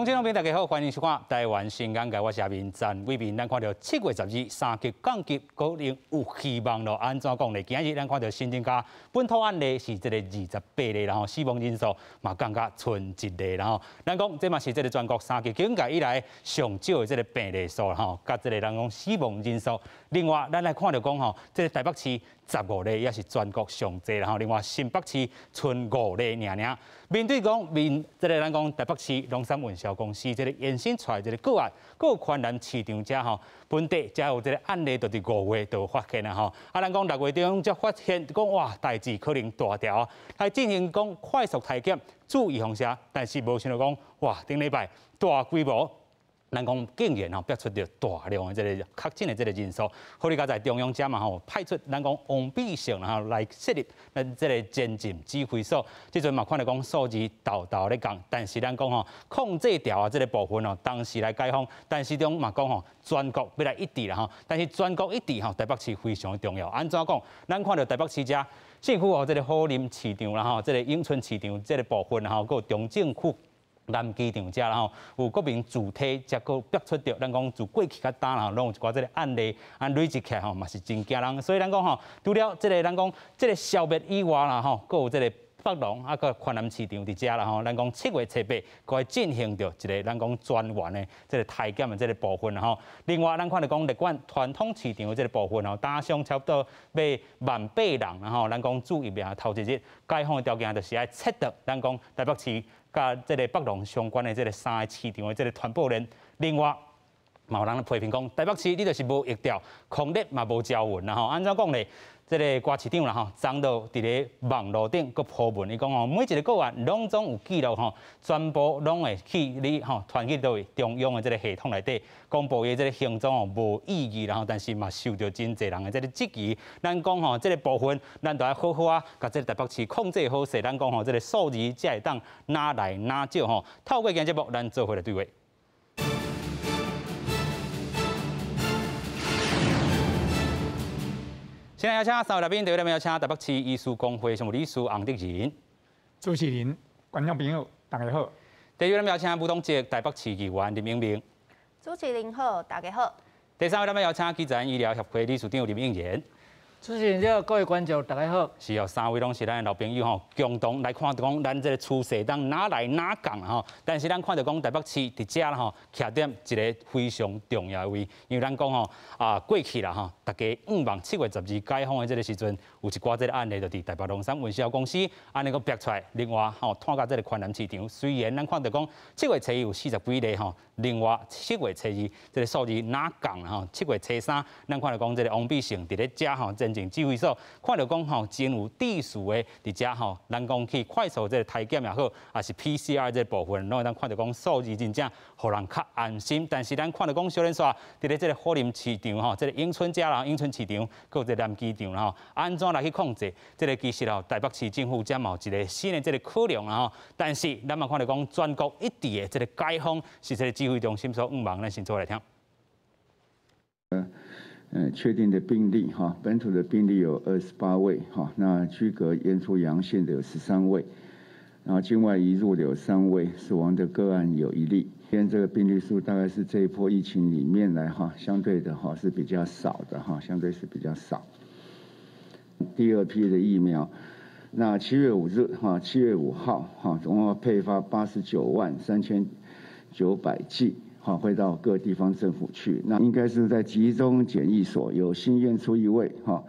观众朋友大家好，欢迎收看《台湾新眼界》，我是阿明陈伟民。咱看到7月12日3级降级，可能有希望咯。安怎讲呢？今日咱看到新增加本土案例是这个28例，然后死亡人数嘛降到剩1例，然后咱讲这嘛是这个全国3级警戒以来上少的这个病例数，吼，甲这个咱讲死亡人数。另外，咱来看到讲吼，这个台北市15例也是全国上济，然后另外新北市剩5例尔。面对讲这个咱讲台北市农产运销公司这个延伸出来这个个案，各有传染市场者吼，本地才有这个案例，就伫5月就发现啦吼。啊，咱讲6月中才发现讲哇，代志可能大条，来进行讲快速体检，注意防下，但是无想到讲哇，顶礼拜大规模。咱讲竟然吼，逼出着大量的这个确诊的这个人数，好哩，加在中央遮嘛吼，派出咱讲王必胜然后来设立咱这个前进指挥所。即阵嘛看到讲数字豆咧降，但是咱讲吼控制条啊这个部分哦，当时来解封，但是中嘛讲吼全国要来一致啦吼，但是全国一致吼，台北市非常重要。安怎讲？咱看到台北市遮政府哦，这个好林市场啦吼，这个永春市场这个部分然后还有中正区。南机场遮啦吼，有各名主体则个逼出着，咱讲自过去较大啦，拢有一寡这个案例，累积起来吼，嘛是真惊人。所以咱讲吼，除了这个咱讲这个消灭以外啦吼，还有这个北农啊个华南市场伫遮啦吼，咱讲7月7、8，该进行着一个咱讲专员的这个体检的这个部分啦吼。另外，咱看到讲，立管传统市场的这个部分吼，打上差不多要18000人，然后咱讲注意命头一日解放的条件，就是爱测得咱讲台北市。甲这个北农相关的这个3个市场的这个传播链，另外，嘛有人批评讲，台北市你就是无疫调，抗疫嘛无招运啦吼。安怎讲呢？这个瓜市长啦吼，昨到伫咧网络顶个铺文，伊讲吼，每一个个案拢总有记录吼，全部拢会去你吼传去到中央的这个系统内底，公布伊这个行踪哦无意义啦吼，但是嘛受到真侪人的这个质疑。咱讲吼，这个部分咱都要好好啊，甲这个台北市控制好势。咱讲吼，这个数字才会当哪来哪少吼。透过今节目，咱做回来对话。现在邀请3位来宾，第一位邀请台北市医师公会常务理事洪德仁，主持人、观众朋友，大家好。第二位邀请吴东杰，台北市议员林明明，主持人好，大家好。第三位邀请基层医疗协会理事长林应元。主持人好，各位观众大家好。是哦，3位拢是咱的老朋友吼，共同来看到讲咱这个趋势当哪来哪降吼。但是咱看到讲台北市伫遮啦吼，徛点一个非常重要的位，因为咱讲吼过去啦吼，大家望7月12解封的这个时阵，有一寡这个案例就伫台北农产运销公司安尼个逼出来。另外吼，看到这个华南市场，虽然咱看到讲7月7有40几例吼，另外7月7这个数字哪降吼，7月3咱看到讲这个王必胜伫咧遮吼。前指挥所看到讲吼，真有地数的伫遮吼，咱讲去快速这个体检也好，也是 PCR 这部分，拢咱看到讲数字真正互人较安心。但是咱看到讲小人说，伫咧这个好林市场吼，这个永春遮啦，永春市场，搁有这个南机场啦吼，安怎来去控制？这个其实吼，台北市政府遮嘛有一个新的这个考量啦吼。但是咱嘛看到讲全国一致的这个解封是这个指挥中心所望，咱先做来听。确定的病例哈，本土的病例有28位哈，那居隔验出阳性的有13位，然后境外移入的有3位，死亡的个案有1例。今天这个病例数大概是这一波疫情里面来哈，相对的哈是比较少的哈，相对是比较少。第2批的疫苗，那7月5日哈，7月5号哈，总共配发893900剂。好，会到各地方政府去。那应该是在集中检疫所有新验出1位，哈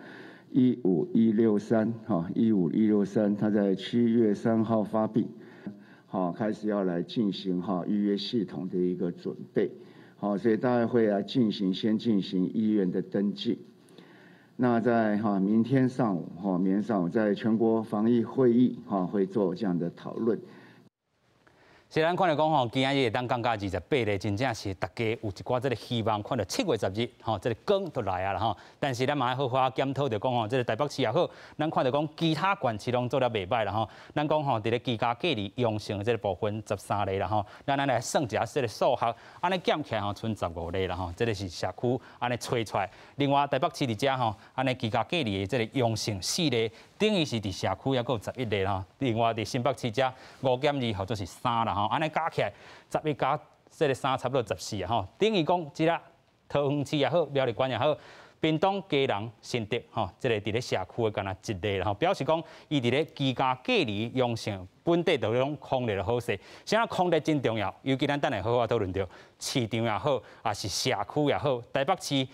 ，15163，哈，15163，他在7月3号发病，好，开始要来进行哈预约系统的一个准备，好，所以大概会来先进行医院的登记。那在明天上午，在全国防疫会议会做这样的讨论。是咱看到讲吼，今日会当降到28例，真正是大家有一寡这个希望，看到7月10日吼，这个光都来啊啦吼。但是咱嘛要好好检讨着讲吼，这个台北市也好，咱看到讲其他县市拢做了袂歹啦吼。咱讲吼，伫咧居家隔离阳性的这个部分13例啦吼，咱来算一下这个数学，安尼减起来吼，剩15例啦吼。这个是社区安尼吹出来。另外台北市伫遮吼，安尼居家隔离的这个阳性4例，伫等于是伫社区还佫有11例吼，另外伫新北市遮5减2或者是3啦吼，安尼加起来11加这个3差不多14啊吼，等于讲即个桃园市也好，苗栗县也好。屏东基隆新竹吼，即个伫咧社区的干那一例啦吼，表示讲伊伫咧居家隔离阳性，本地就种控制的好势。现在控制真重要，尤其咱等下好好讨论到市场也好，也是社区也好，台北市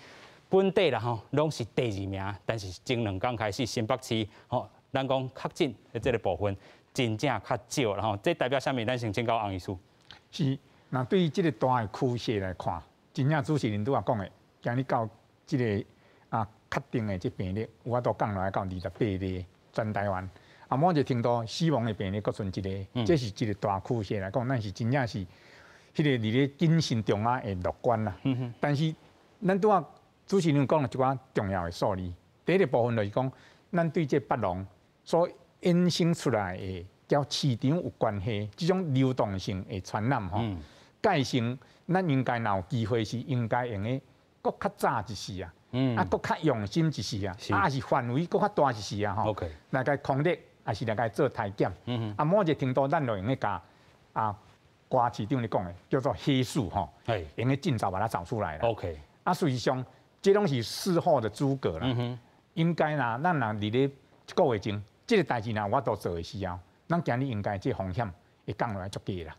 本地啦吼，拢是第2名，但是前2天开始新北市吼，咱讲确诊的即个部分真正较少啦吼，这代表啥物？咱先请教洪医师。是，那对于这个大的趋势来看，真正主持人拄仔讲的，今日到这个。确定的这病例，有法度降落来到28例，全台湾。某一个程度死亡的病例，佫剩一个，这是一个大趋势来讲，咱是真正是，迄个伫咧谨慎中啊会乐观啦。但是，咱拄仔主持人讲了一寡重要的数字。第一个部分就是讲，咱对这北农所衍生出来的，交市场有关系，这种流动性的传染吼，改成咱应该若有机会是应该用的，佫较早一时啊。佫较用心一时啊，也是范围佫较大一时啊吼。来个控制，也是来个做体检。某一个程度，咱就用咧甲瓜市长咧讲的，叫做黑数吼，用咧尽早把它找出来了。事实上，这拢是事后的诸葛啦。应该啦，咱若伫咧1个月前，这个代志若我都做的时候，咱今日应该这风险会降落来足低啦。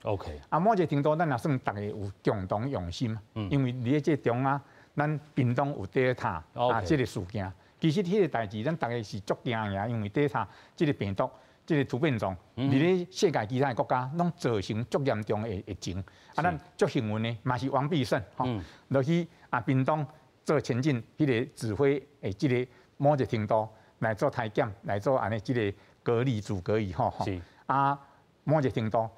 某一个程度，咱也算大家有共同用心，因为伫咧这中啊。咱屏东有Delta这个事件，其实迄个代志，咱大家是足惊呀，因为Delta这个病毒，这个突变种，伫咧世界其他国家拢造成足严重的疫情。咱足幸运的，嘛是王必胜吼，落去屏东做前进迄个指挥的这个某一个程度来做体检，来做安尼这个隔离主隔离吼。某一个程度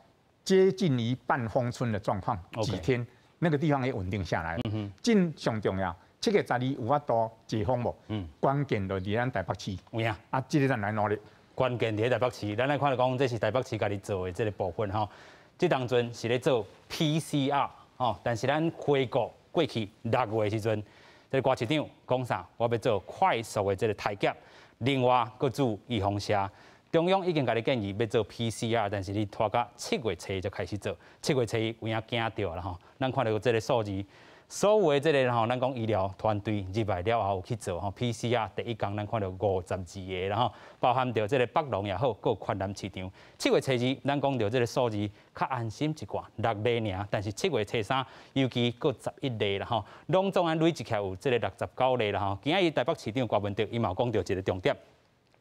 接近于半封村的状况，几天。那个地方也稳定下来，真上重要。7月12有法度解封无？关键就伫咱台北市。有影。这个咱来努力。关键伫台北市，咱来看到讲，这是台北市家己做的这个部分吼。这当阵是咧做 PCR 吼，但是咱回顾过去6月时阵，这个郭市长讲啥？我要做快速的这个体检，另外搁做预防针。中央已经甲你建议要做 PCR， 但是你拖到7月初就开始做，7月初有影惊到了吼。咱看到这个数字，所有的这个吼，咱讲医疗团队入来了后有去做吼 PCR， 第一天咱看到52个，然后包含到这个北农也好，各泛滥市场。7月初2，咱讲到这个数字较安心一寡，6例尔，但是7月初3，尤其各11例啦吼，拢总安累积起来有这个69例啦吼。今日台北市长郭文德伊嘛讲到一个重点。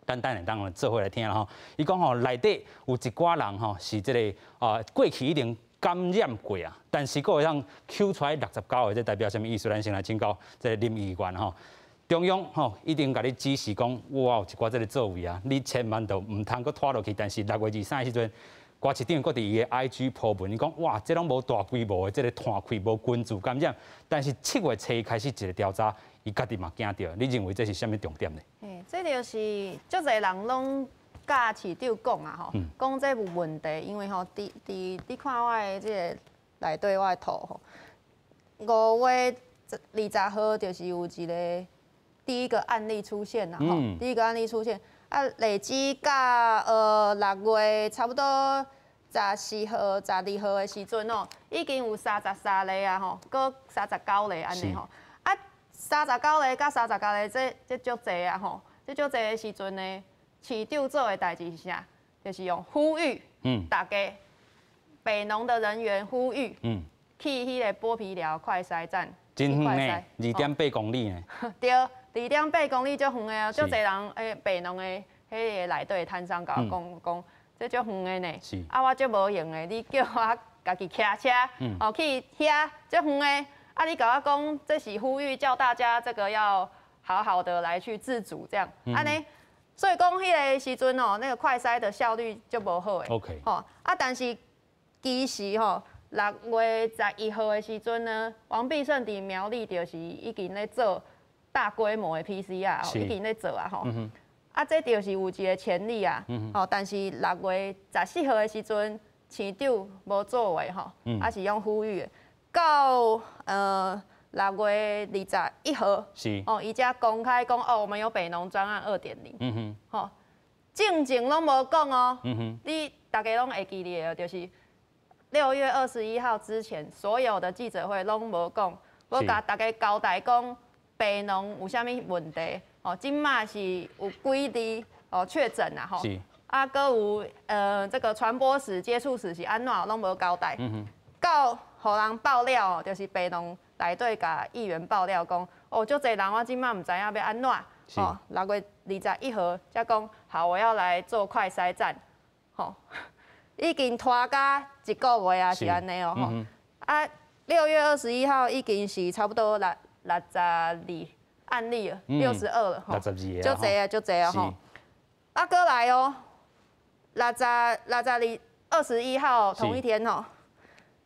等下当然做伙来听啦吼，伊讲吼内底有一寡人吼是这个过去一定感染过啊，但是佫会让 Q 出来69个，这代表什么意思？咱先来请教这个林议员吼，中央吼一定甲你指示讲，哇有一寡这个座位啊，你千万都唔通佫拖落去。但是6月23时阵，郭市长佫伫伊的 IG po文，伊讲哇，这拢无大规模的这个摊开，无群聚感染。但是7月初开始一个调查。伊家己嘛惊到，你认为这是什么重点呢？这就是足侪人拢甲市长讲啊吼，讲这有问题，因为吼，你看我的这个内底我的图吼，5月20号就是有一个第一个案例出现啦吼，第一个案例出现累积到6月差不多14号、12号的时阵哦，已经有33例啊吼，搁39例安尼吼。39例甲39例，这足侪啊吼！这足侪的时阵呢，市长做的代志是啥？就是用呼吁，大家北农的人员呼吁，去迄个剥皮寮快筛站，真远呢，2.8公里呢。对，2.8公里足远的啊！足侪人北农的迄个内底摊商甲我讲，这足远的呢。我足无用的，你叫我家己骑车，去遐足远的。你甲我讲，这是呼吁叫大家这个要好好的来去自主这样，安尼，所以讲迄个时阵哦，那个快筛的效率就无好诶。OK。但是其实6月11号的时阵呢，王必胜伫苗栗就是已经咧做大规模的 PCR， 已经咧做啊吼。这就是有一个潜力啊。但是6月14号的时阵，市长无作为是用呼吁的。到6月21号，伊才公开讲我们有北农专案2.0。正经拢无讲哦。你大家拢会记得的，就是6月21号之前所有的记者会拢无讲，我甲大家交代讲，北农有啥物问题？哦，今嘛是有几例哦确诊啦吼。啊，搁有这个传播史、接触史是安怎拢无交代。到互人爆料哦，就是北农内底甲议员爆料讲，哦，足侪人我今嘛唔知影要安怎。哦，6月21号才讲，好，我要来做快筛站。吼，已经拖甲1个月啊，是安尼哦。吼，啊，6月21号已经是差不多62案例了，62了。吼，足侪啊，足侪啊吼。啊，过来哦。21号同一天吼，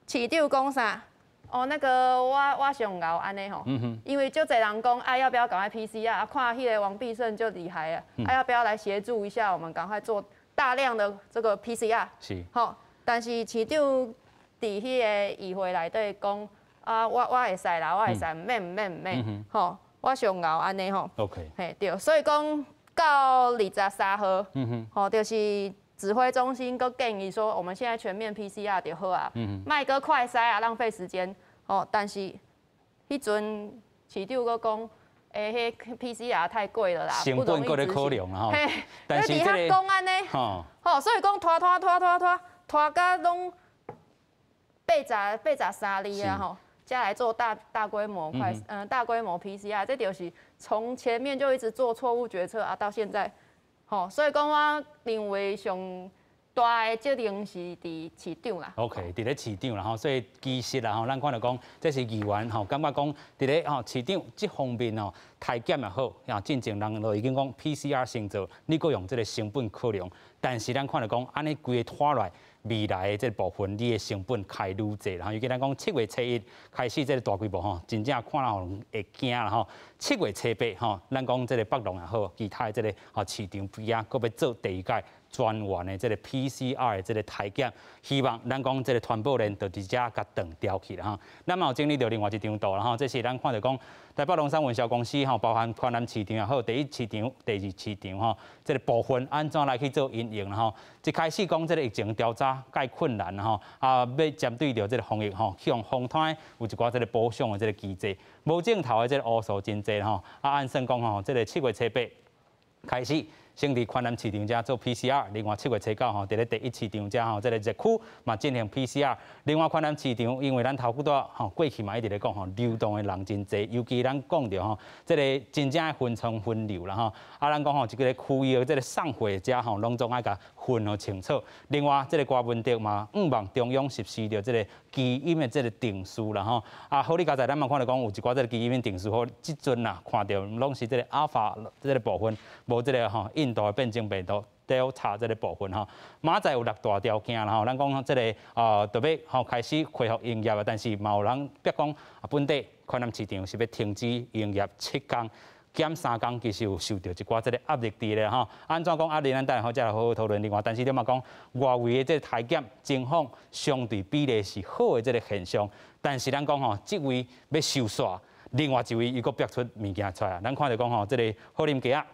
市长讲啥？哦，那个我上熬安尼吼，因为就侪人讲，啊要不要赶快 PCR？啊，看迄个王必胜就厉害啊，啊要不要来协助一下我们，赶快做大量的这个 PCR？ 是，吼，但是市长伫迄个议会内底讲，啊我会使啦，我会使，免，吼，我上熬安尼吼。OK， 嘿对，所以讲到23号，吼就是。指挥中心都建议说，我们现在全面 PCR 就好啊，卖个快筛啊，浪费时间哦。但是，迄阵市长佫讲，迄 PCR 太贵了啦，成本佫咧考量啦吼。但是他讲安尼，吼，所以讲拖到拢83例啊吼，再来做大规模大规模 PCR， 这就是从前面就一直做错误决策啊，到现在。吼，所以讲我认为上大的责任是伫市长啦。OK， 伫咧市长啦吼，所以其实啦吼，咱看到讲，这是议员吼，感觉讲伫咧吼市长这方面吼，体检也好，啊，进前人都已经讲 PCR 先做，你搁用这个成本考量，但是咱看到讲，安尼规个拖来。未来的这部分，你的成本开愈侪啦。尤其咱讲7月初1开始这个大规模吼，真正看了会惊啦吼。7月初8吼，咱讲这个北农也好，其他的这个市场边啊，搁要做第2届专员的这个 PCR 的这个体检，希望咱讲这个传播链就直接甲断掉去啦吼。咱嘛有整理到另外一张图啦吼，这是咱看到讲台北农产运销公司吼，包含川南市场也好，第1市场、第2市场吼，这个部分安怎来去做运营啦吼。一开始讲这个疫情调查介困难吼，啊要针对着这个防疫吼，向风台有一寡这个补偿的这个机制，无镜头的这个乌数真济吼，啊按算讲吼，这个7月初8开始。先伫川南市场遮做 PCR， 另外7月初9吼，伫咧第1市场遮吼，这个热区嘛进行 PCR。另外川南市场，因为咱头几段吼过去嘛一直咧讲吼，流动的人真济，尤其咱讲着吼，这个真正的分层分流啦吼。啊，咱讲吼，一个区域的这个送货者吼，拢总爱甲分好清楚。另外，这个郭文德嘛，望中央实施着这个基因的这个定数啦吼。啊，好，你刚才咱嘛看到讲有一寡这个基因定数，好，即阵啦看到拢是这个阿尔法这个部分，无这个吼。印度的变种病毒 Delta 这个部分吼，明仔有6大条件啦吼，咱讲这个就要吼开始恢复营业啊，但是嘛有人逼讲本地川南市场是要停止营业7天，减3天，其实有受到一寡这个压力伫咧吼。安怎讲压力？咱等下好再来好好讨论。另外，但是你嘛讲外围的这个体检情况相对比例是好的这个现象，但是咱讲吼，这位要收煞，另外一位伊佫逼出物件出来，咱看到讲吼，这个好林街啊。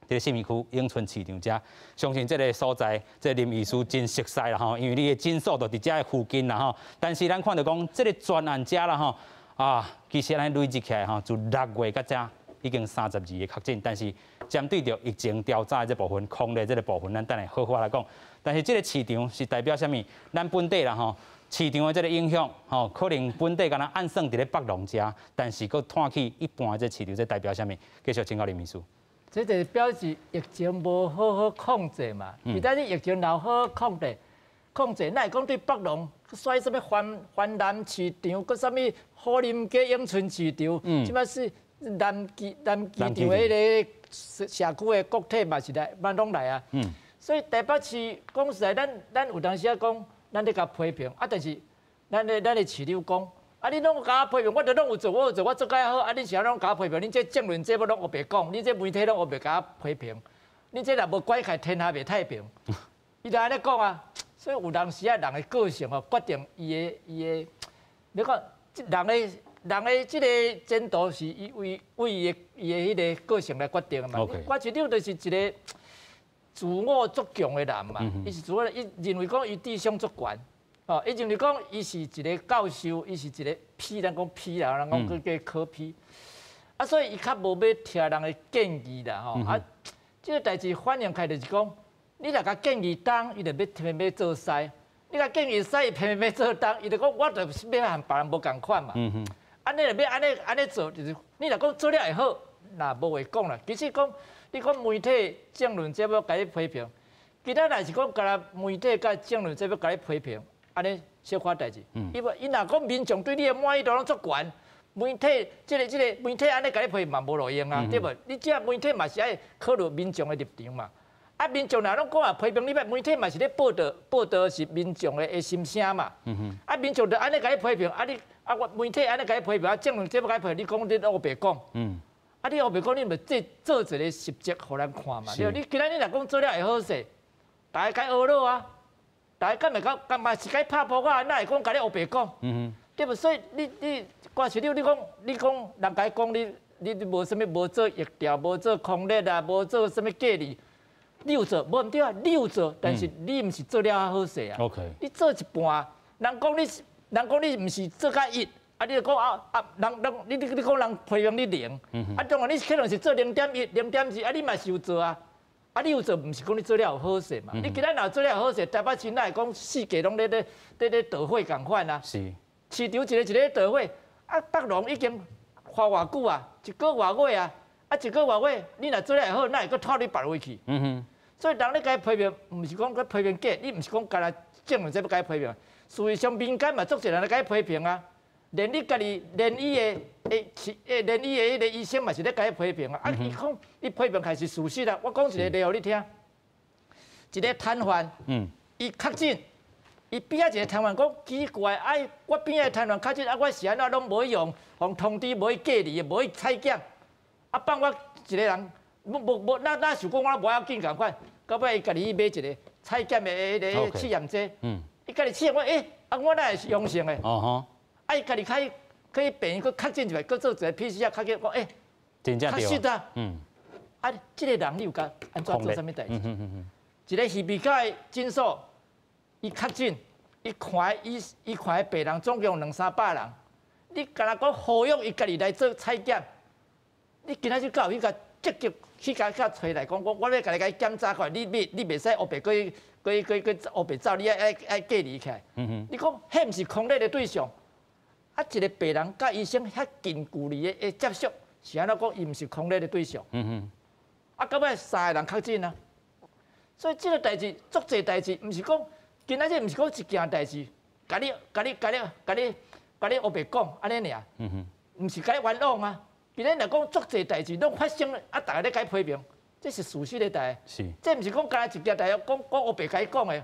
这个信义区永春市场遮，相信这个所在，这林医师真熟悉啦吼，因为你的诊所就伫遮的附近啦吼。但是咱看到讲，这个专案遮啦吼，啊，其实咱累积起来吼，自6月到遮已经32个确诊，但是针对着疫情调查这部分、控制这个部分，咱等下好好来讲。但是这个市场是代表什么？咱本地啦吼，市场的这个影响吼，可能本地敢若按算伫咧北农遮，但是佫摊去一般这市场，这代表什么？继续请教林秘书。这就表示疫情无好好控制嘛。而但你疫情若好好控制，那会讲对北农选什么环南市场，佮什么好林街永春市场，即摆是南机场的迄个社区的国体嘛是来，嘛拢来啊。所以台北市讲实在，咱有当时啊讲，咱咧甲批评啊，但是咱的市长讲。啊！你拢甲我批评，我就拢有做，我做介好。啊！恁是安拢甲我批评，恁这政论节目拢学白讲，恁这媒体拢学白甲我批评。恁这若无拐开，天下袂太平。伊就安尼讲啊，所以有当时啊，人的个性哦，决定伊的，你看，人的这个前途是为伊的迄个个性来决定的嘛。我市长就是一个自我足强的人嘛，伊是自我，伊认为讲伊智商足悬，哦，伊认为讲伊是一个教授，伊是一个批，咱讲批啦，人讲佢叫科批，啊，所以伊较无要听人的建议啦，吼，啊，这个代志反映开就是讲，你若甲建议当，伊就要偏偏做西；你甲建议西，伊偏偏要做当，伊就讲我就是要和别人无共款嘛。安尼就要安尼做，就是你若讲做了会好，那无话讲啦。其实讲，你讲媒体政论节目甲你批评，其他若是讲甲媒体甲政论节目甲你批评，安尼小可代志。伊若讲民众对你的满意度拢足悬，媒体这个媒体安尼甲你批评嘛无路用啊，对无？你这媒体嘛是爱考虑民众的立场嘛。啊，民众若拢讲啊批评你，媒体嘛是咧报道是民众的心声嘛。啊，民众就安尼甲你批评，啊你。啊，我媒体安尼甲你批评，啊，政论节目甲你批评，你讲你乌白讲，啊，你乌白讲，你咪做一个实质互咱看嘛。对，你今仔日若讲做了会好势，大家该学了啊，大家敢咪敢嘛是该拍扑啊，哪会讲甲你乌白讲？对不？所以你挂起你讲人家讲你无啥物无做疫调，无做空力啊，无做啥物隔离，你有做，无毋对啊，你有做，但是你毋是做了好势啊。OK， 你做一半，人讲你毋是做甲1，啊，你就讲你讲人批评你0，啊，当然你可能是做0.1、0.2，啊，你嘛是有做啊，啊，你有做，毋是讲你做了有好势嘛？你今仔若做了有好势，台北市哪会讲世界拢咧倒火共款啊？是，市场一个倒火，啊，北龙已经花偌久啊，1个多月啊，啊，1个多月，你若做了会好，哪会阁拖你别位去？所以人咧甲伊批评，毋是讲佮批评假，你毋是讲干来政论这要甲伊批评。事实上，民间嘛，足侪人来甲伊批评啊，连你家己，连伊迄个医生嘛是咧甲伊批评啊。啊，伊讲伊批评还是事实啊。我讲一个例互你听，一个瘫痪，伊确诊，伊边仔一个瘫痪讲奇怪，哎，我边仔瘫痪确诊，啊，我是安怎拢无用，互通知无去隔离，无去采检，啊，放我一个人，无，那想讲我无要紧共款，到尾伊家己去买一个采检的迄个试验剂。伊家己试验我，我哪会是阳性的？啊，伊家己可以病院去确诊一下，去做一个 PCR 确诊，讲真正对。确实啊。啊，这个人你有甲安怎做啥物代志？一个耳鼻科的诊所，伊确诊，伊看的病人总共200-300人，你甲他讲呼吁伊家己来做采检，你今仔日到伊甲积极去甲找来讲，我要甲你检查看，你袂使黑白去黑白走，你爱隔离起来。你讲迄毋是空烈的对象，啊，一个病人甲医生遐近距离的接触，是安怎讲？伊毋是空烈的对象。啊，到尾3个人确诊啊，所以这个代志足侪代志，毋是讲今仔日毋是讲一件代志，甲你黑白讲安尼尔，毋是甲你冤枉啊。今仔日讲足侪代志拢发生，啊，大家咧甲伊批评。这是事实的代，是，这毋是讲干一件代志，讲黑白甲伊讲的，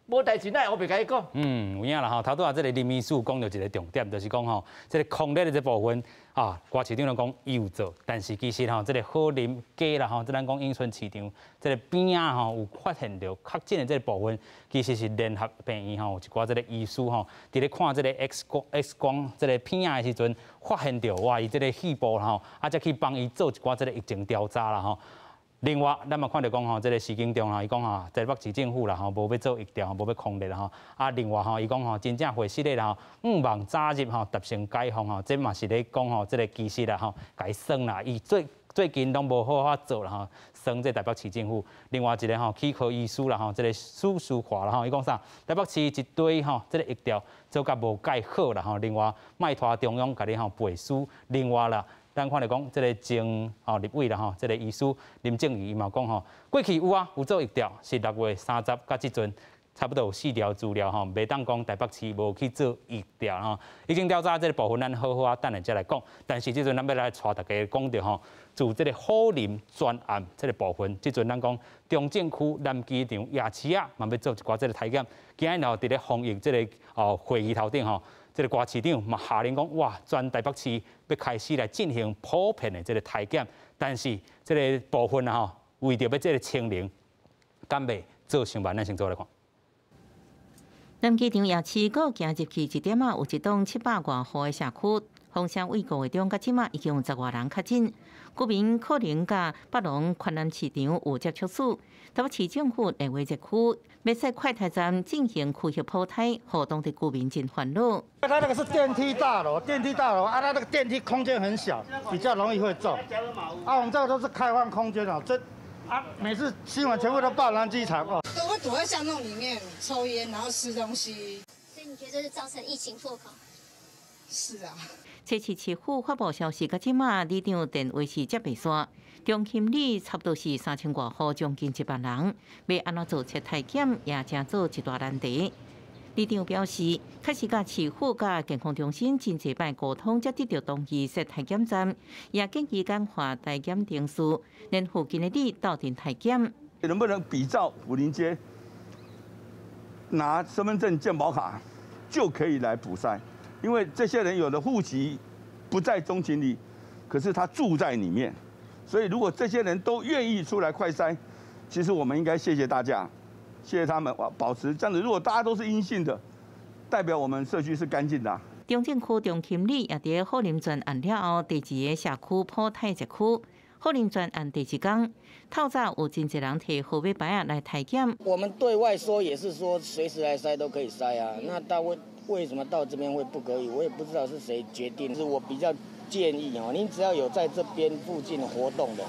无代志哪会黑白甲伊讲？有影啦吼，头拄啊，这个林秘书讲到一个重点，就是讲吼，这个空烈的这部分啊，瓜市长拢讲伊有做，但是其实吼，这个好啉鸡啦吼，即咱讲永春市场，这个边啊吼有发现到确诊的这个部分，其实是联合病院吼有一寡这个医师吼，伫咧看这个 X 光这个片啊的时阵，发现到哇，伊这个细胞吼，啊，才去帮伊做一寡这个疫情调查啦吼。另外，咱嘛看到讲吼，这个市警中吼，伊讲吼，台北市政府啦吼，无要做疫调，无要控制啦吼。啊，另外吼，伊讲吼，真正会实的啦吼，5万早入吼，达成解封吼，这嘛是咧讲吼，这个其实啦吼，改算啦，伊最近拢无好法做啦吼，算这台北市政府。另外一个吼，气科医师啦吼，这个苏淑华啦吼，伊讲啥？台北市一堆吼，这个疫调做甲无介好啦吼。另外，卖拖中央甲你吼背书。另外啦。咱看来讲，这个前立委啦吼，这个医师林正宇伊嘛讲吼，过去有啊，有做疫调，是6月30到即阵，差不多有4条资料吼，袂当讲台北市无去做疫调吼。疫情调查这个部分，咱好好等下再来讲。但是即阵咱要来带大家讲到吼，就这个好啉专案这个部分，即阵咱讲中正区南机场夜市啊，嘛要做一寡这个体检。今日吼伫咧防疫这个会议头顶吼。这个瓜市长嘛下令讲，哇，全台北市要开始来进行普遍的这个体检，但是这个部分啊吼，为着要这个清零，敢袂做上班，咱先做来看。南机场夜市，搁行入去1点啊，有一栋700多户的社区，凤山卫5月中到即马已经有10外人确诊，居民可能甲北农昆南市场有接触史。台北市政府认为一区要使快泰站进行区域铺胎，互当地居民真烦恼。它那个是电梯大楼啊，它那个电梯空间很小，比较容易会中。啊，我们这个都是开放空间哦，每次新闻全部都报南机场哦。都会躲在巷弄里面抽烟，然后吃东西。所以你觉得这是造成疫情破口？是啊。这次市府发布消息，到即马里长电话是接袂线。中心里差不多是3000多户，将近1万人，要安怎做测体检，也正做一大难题。里长表示，确实甲市府甲健康中心真侪摆沟通，才得到同意设体检站，也建议简化体检定数，连附近的里到店体检。能不能比照武林街，拿身份证、健保卡就可以来补筛？因为这些人有的户籍不在中情里，可是他住在里面。所以，如果这些人都愿意出来快筛，其实我们应该谢谢大家，谢谢他们保持这样子。如果大家都是阴性的，代表我们社区是干净的。中正区中心里也伫后林专案了后，第2个社区普泰一区。后林专案第1天，透早有真侪人摕号码牌来体检。我们对外说也是说随时来筛都可以筛啊，那为什么到这边会不可以？我也不知道是谁决定。是我比较建议哦，您只要有在这边附近活动的，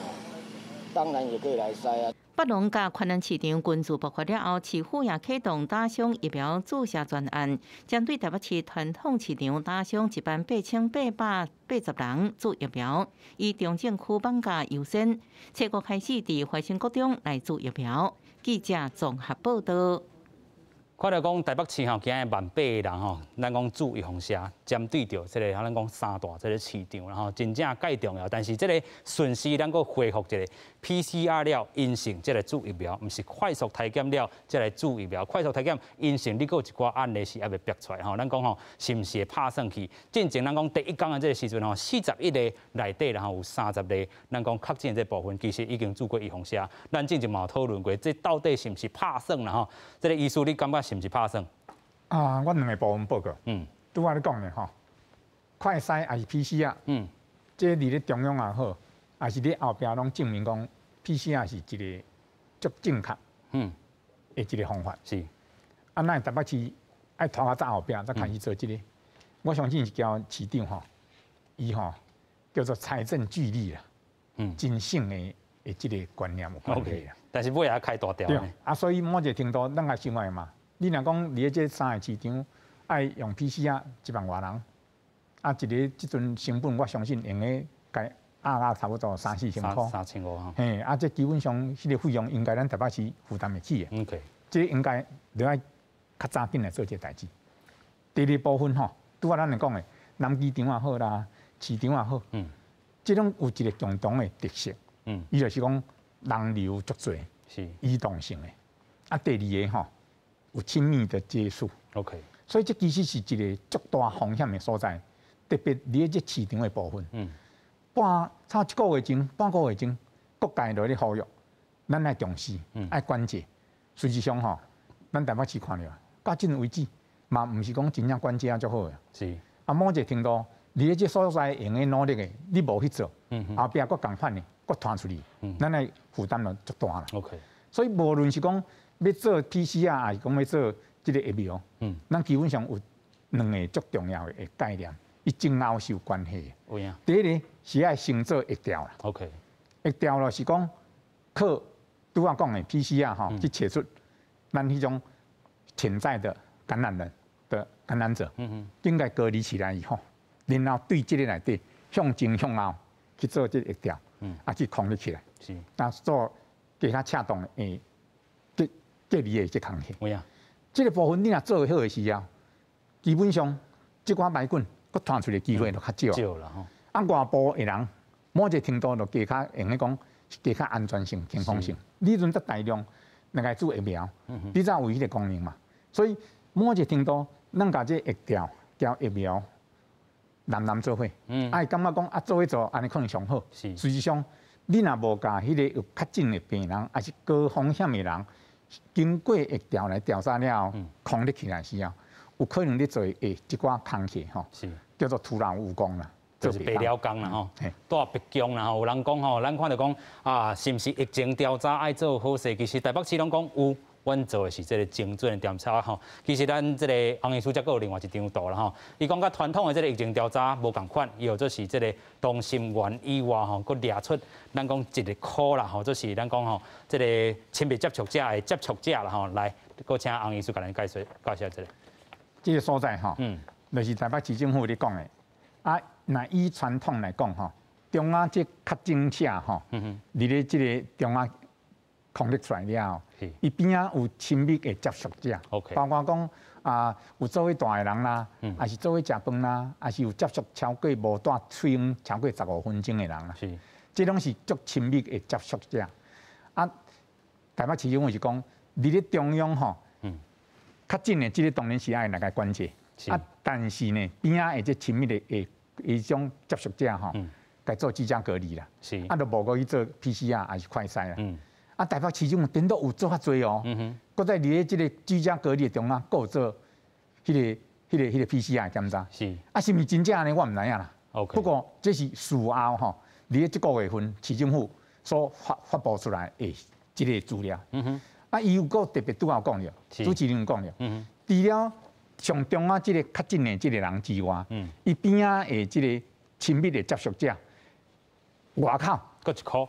当然也可以来筛啊。北农甲昆南市场群聚爆发了后，市府也启动打伤疫苗注射专案，针对台北市传统市场打伤一万8880人注疫苗，以中正区绑架优先。7月开始伫怀新国中来注疫苗。记者综合报道。看到讲台北市吼，今日18000个人吼，咱讲注意防射，针对着这个咱讲三大这个市场，然后真正介重要。但是这个顺势咱个恢复一个 PCR 了阴性，这个注疫苗，唔是快速体检了，这个注疫苗。快速体检阴性，你有一寡案例是还未逼出来吼。咱讲吼，是唔是会拍算去？进前咱讲第1天的这个时阵吼，41个内底，然后有30个，咱讲确诊这部分，其实已经做过预防射。咱之前嘛有讨论过，这到底是唔是拍算啦吼？这个医师你感觉？是不是拍算？啊，我2个部分报告。拄我咧讲的吼，快筛还是 PCR。这伫咧中央也好，还是咧后壁拢证明讲 PCR 是一个足正确的一个方法。是。啊，咱台北市爱拖到早后壁才开始做这个。我相信是叫市长吼，伊吼叫做财政巨力啦，真省的这个观念有关系啦。但是尾也开大条。对啊，所以某一个程度，咱也想来嘛。你若讲伫这3个市场爱用 PCR 1万外人，啊，一个即阵成本，我相信用个该差不多3-4千块。3500哈。嘿，啊，这基本上迄个费用应该咱台北市负担得起的。OK。这应该就要较早紧来做这代志。第2部分吼，拄仔咱来讲的，南机场也好啦，市场也好，这种有一个共同的特色，伊就是讲人流足多，是移动性的。啊，第2个吼。有亲密的接触 ，OK， 所以这其实是一个足大风险的所在，特别伫这市场的部分。差1个月前、半个月前，各界都咧呼吁，咱来重视，爱关注。实际上吼，咱台北市看了，到今为止，嘛毋是讲真正关注啊足好个。是。啊，某一个程度，伫这所在用的努力的，你无去做，后壁佫共款的，佫传出去，咱的负担就足大啦。OK， 所以无论是讲。要做 PCR 还是讲要做这个疫苗，咱基本上有2个足重要的概念，伊前后是有关系的。第1个是爱先做疫调啦 ，OK， 疫调咯是讲靠拄仔讲的 PCR 吼去测出咱迄种潜在的感染人的感染者，应该隔离起来以后，然后对这个内底向前向后去做这个疫调，啊去控制起来，那做其他恰当的隔离的这工作，这个部分你若做好的时候，基本上这寡病菌佫传出来机会就较少啦。啊，外部的人某一个程度就加较用咧讲，加较安全性、健康性。你阵则大量来做疫苗，你才有迄个功能嘛。所以某一个程度，咱甲这疫调交疫苗，人做伙，爱感觉讲啊做伙做，安尼可能上好。实际上，你若无甲迄个有较近的病人，还是高风险的人。经过疫调来调查了后，控制起来时候，有可能咧做一寡工课吼，叫做徒劳无功啦。就是白了工啦吼，带北疆啦吼，有人讲吼，咱看到讲啊，是毋是疫情调查爱做好势？其实台北市拢讲有。阮做的是这个精准的调查吼，其实咱这个洪医师则有另外一张图啦吼，伊讲甲传统的这个疫情调查无共款，伊有就是这个同心圆以外吼，佫列出咱讲一个科啦吼，就是咱讲吼，这个亲密接触者的接触者啦吼，来，佫请洪医师甲咱介绍这个。这个所在吼，就是台北市政府咧讲的。啊，那以传统来讲吼，中央这确诊者吼，伫咧这个中央控制出来了后。伊边仔有亲密的接触者，包括讲啊，有做伙住的人啦，还是做伙食饭啦，还是有接触超过无带喙用超过15分钟的人啦，这拢是足亲密的接触者。啊，台北市政府是讲，伫咧中央吼，确诊的这个当然是爱来个关切，啊，但是呢，边仔的这亲密的一种接触者吼，该做居家隔离啦，啊，就无过去做 PCR 还是快筛啦。啊，台北市政府顶都有做较多哦，搁在伫咧即个居家隔离中啊，搁有做迄个 PCR 检查。是。啊，是毋是真正呢？我唔知影啦。不过这是事后吼，伫咧即个月份市政府所发布出来的即个资料。啊，伊有个特别拄好讲了，主持人有讲了。除了上中啊即个确诊的即个人之外，伊边仔的即个亲密的接触者，外口。各一科，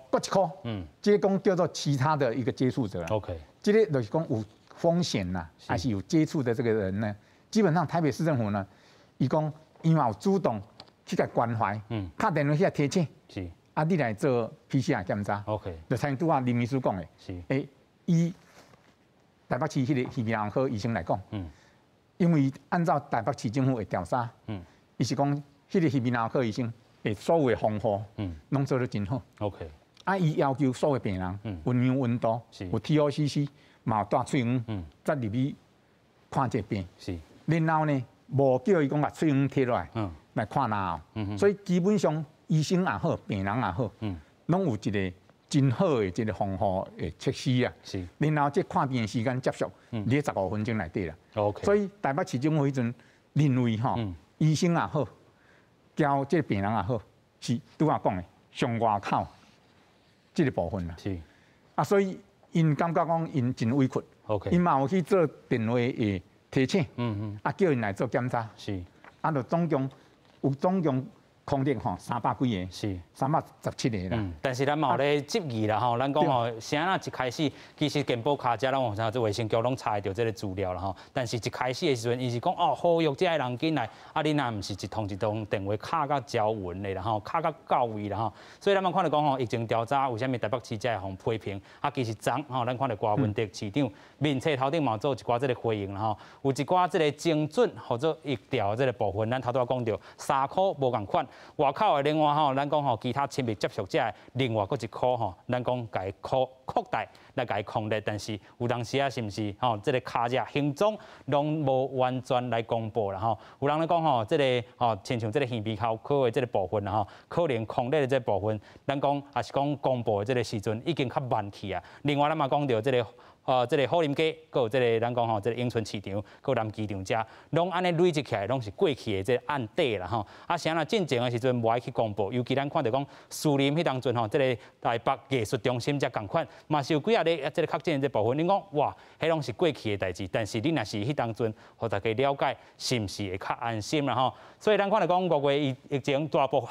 这个讲叫做其他的一个接触者。OK， 这个就是讲有风险呐，还是有接触的这个人呢？基本上台北市政府呢，伊讲伊嘛有主动去甲关怀，打电话去提醒，是啊，你来做 PCR 检查。OK， 就像拄啊林秘书讲的，是以台北市迄个耳鼻喉科医生来讲，因为按照台北市政府的调查，伊是讲迄个耳鼻喉科医生。所有的防护，拢做得真好。OK， 啊，伊要求所有病人温阳温度，有 TOCC， 嘛有带喙黄，再入去看这病。是，然后呢，无叫伊讲把喙黄摕落来，来看然后。所以基本上医生也好，病人也好，拢有一个真好的一个防护的措施啊。是，然后这看病的时间接触，2 15分钟内底啦。OK， 所以台北市政府迄阵认为吼，医生也好。交这病人也好，是拄仔讲的上外口这个部分啦。是啊，所以因感觉讲因真委屈。OK， 因嘛有去做电话的提醒，啊叫因来做检查。是啊，就总共控制吼300几个，是317个啦。但是咱嘛有咧质疑啦吼，咱讲吼，啥那一开始其实健保卡遮咱往上做卫生局拢查得到这个资料啦吼。但是一开始的时阵，伊是讲哦，呼吁这些人进来，啊，你若毋是一通电话卡到交文的啦吼，卡到到位啦吼。所以咱嘛看到讲吼，疫情调查为虾米台北市才会互批评？啊，其实昨吼，咱看到郭文德市长面册头顶嘛做一寡这个回应啦吼，有一寡这个精准或者疫调这个部分，咱头拄仔讲到3科无共款。外口的另外吼，咱讲吼其他亲密接触者的另外佫一科吼，咱讲家扩大来家控制，但是有当时啊是毋是吼，这个卡者行踪拢无完全来公布啦吼。有人咧讲吼，这个吼亲像这个耳鼻喉科的这个部分啦吼，可能控制的这部分，咱讲也是讲公布的这个时阵已经较慢去啊。另外咱嘛讲到这个。这个好林街，佮有这个咱讲吼，这个永春市场，佮南机场遮，拢安尼累积起来，拢是过去的这案底啦吼。啊，啥啦进前的时阵无爱去公布，尤其咱看到讲树林迄当阵吼，这个台北艺术中心遮共款，嘛是有几啊个这个确诊这部分，你讲哇，迄拢是过去的代志，但是你若是迄当阵，互大家了解，是毋是会较安心啦吼？所以咱看到讲5月疫情大部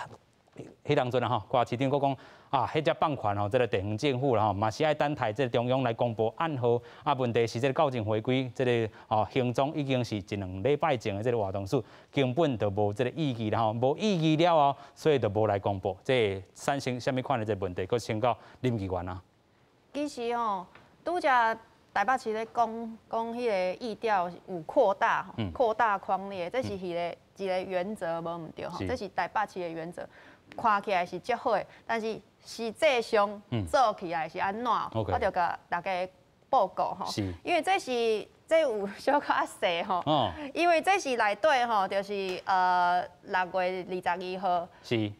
迄当阵啊吼，郭市长佫讲。啊，迄只放权吼，这个地方政府啦吼，嘛是爱等待这个中央来公布暗号。啊，问题是这个校正回归，这个行踪已经是1-2礼拜前的这个活动数，根本就无这个意义啦吼，无意义了后，所以就无来公布。这产生什么款的这问题，佫请教林议员啊。其实吼，拄则台北市咧讲迄个疫调有扩大框列，这是一个原则无毋对吼，这是台北市的原则。看起来是足好的，但是实际上做起来是安怎？我就甲大家报告吼，因为这有小可细吼，因为这是内底吼，就是6月22号，是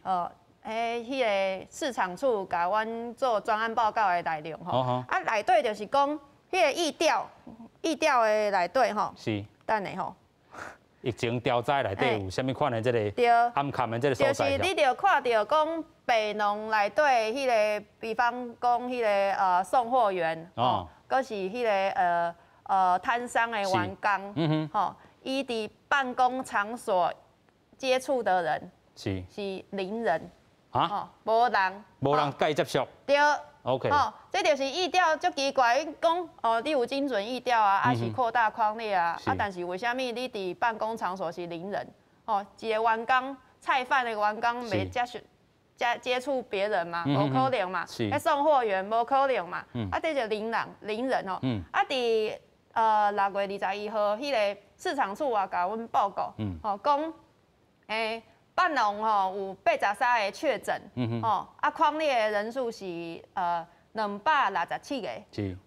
迄个市场处甲阮做专案报告的内容吼，啊内底就是讲迄个疫调的内底吼，是等下吼。疫情调查内底有啥物款的这个暗坎的这个所在？就是你着看到讲北农内底迄个，比方讲迄个送货员哦，搁是迄个摊商的员工，吼，伊伫办公场所接触的人是0人啊，无人甲伊接触。对。 OK， 这就是疫调足奇怪，讲你有精准疫调啊，还是扩大框列啊，但是为什么你伫办公场所是0人？一个员工菜贩的员工袂接触别人嘛，无可能嘛。送货员无可能嘛。这就0人哦。伫6月21号，迄个市场处也甲阮报告，讲北农有83个确诊，匡列的人数是267个，是，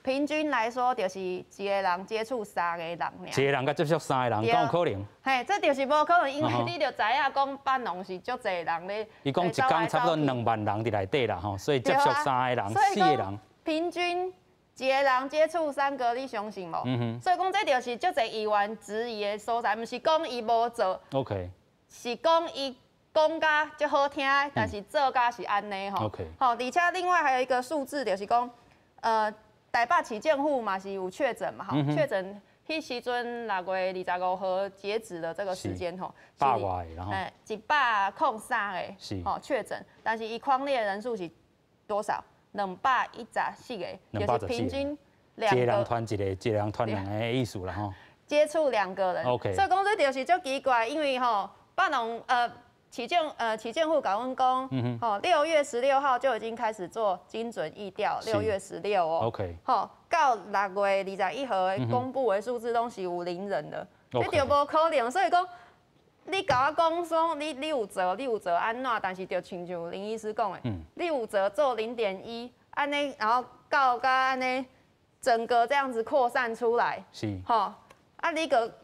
平均来说就是一个人接触3个人尔。一个人甲接触3个人，敢有可能？嘿，这就是无可能，因为你就知影讲北农是足侪人咧。伊讲一天差不多2万人伫内底啦，吼，所以接触3个人、4个人，平均一个人接触3个，你相信无？所以讲这就是足侪议员质疑的所在，毋是讲伊无做。OK。 是讲伊讲甲足好听，但是做甲是安尼吼。好，而且另外还有一个数字，就是讲，台北市政府嘛是有确诊嘛，确诊迄时阵6月25号截止的这个时间吼，8外，然后103个是确诊，但是伊匡列人数是多少？214个，就是平均一个人传一个，一个人传2个的意思啦吼。接触2个人，所以讲这就是足奇怪，因为吼。 北农市政府甲阮讲，6月16号就已经开始做精准疫调，6月16哦 ，OK， 到6月21号公布的数字拢是有0人的，这就无可能。所以讲，你甲我讲说你有做安怎，但是就亲像林医师讲的，你有做0.1，安尼，然后到安尼，整个这样子扩散出来，是，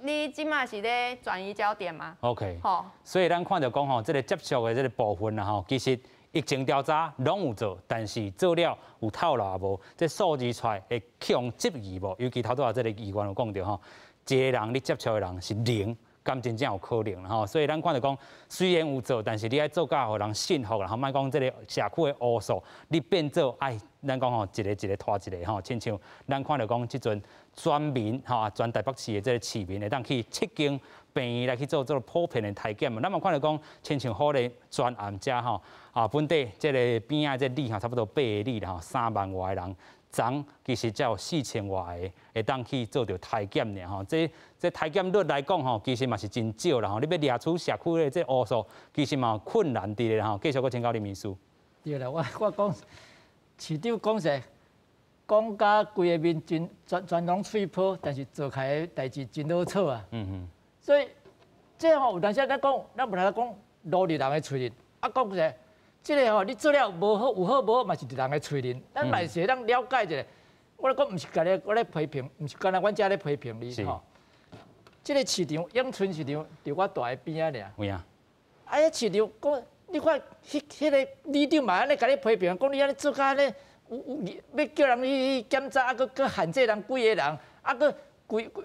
你即马是咧转移焦点吗 ？OK， 所以咱看到讲吼，这个接触的这个部分啦吼，其实疫情调查拢有做，但是做了有透露无，这数字出来会强质疑无？尤其头拄啊，这个议员有讲到吼，一个人你接触的人是0，敢真正有可能啦吼。所以咱看到讲，虽然有做，但是你爱做甲互人信服啦，吼，莫讲这个社区的乌数，你变做咱讲吼，一个拖一个吼，亲像咱看到讲即阵。 全民哈，全台北市的这个市民会当去7间病院来去做普遍的体检嘛。咱嘛看到讲，亲像好的专案者吼，本地这个边仔这例哈，差不多8个例啦吼，3万外人，昨其实才有4000外个会当去做着体检呢吼。这体检率来讲吼，其实嘛是真少啦吼。你要掠出社区的这乌数，其实嘛困难伫咧吼。继续搁请教林秘书。对啦，我讲市长讲实。 讲甲规个面全拢吹破，但是做起来代志真好错啊。所以这吼有当时咱讲，咱无来讲努力人的责任。讲实，这个吼你做了无好有好无好，嘛是人的责任。咱嘛是咱了解一下。我讲毋是干咧，我咧批评，毋是干那阮遮咧批评你吼。这个市场永春市场伫我大个边仔尔。有影。迄市场讲，你看迄个里长嘛安尼甲你批评，讲你安尼做甲安尼。 要叫人去检查，佮限制人几个人，佮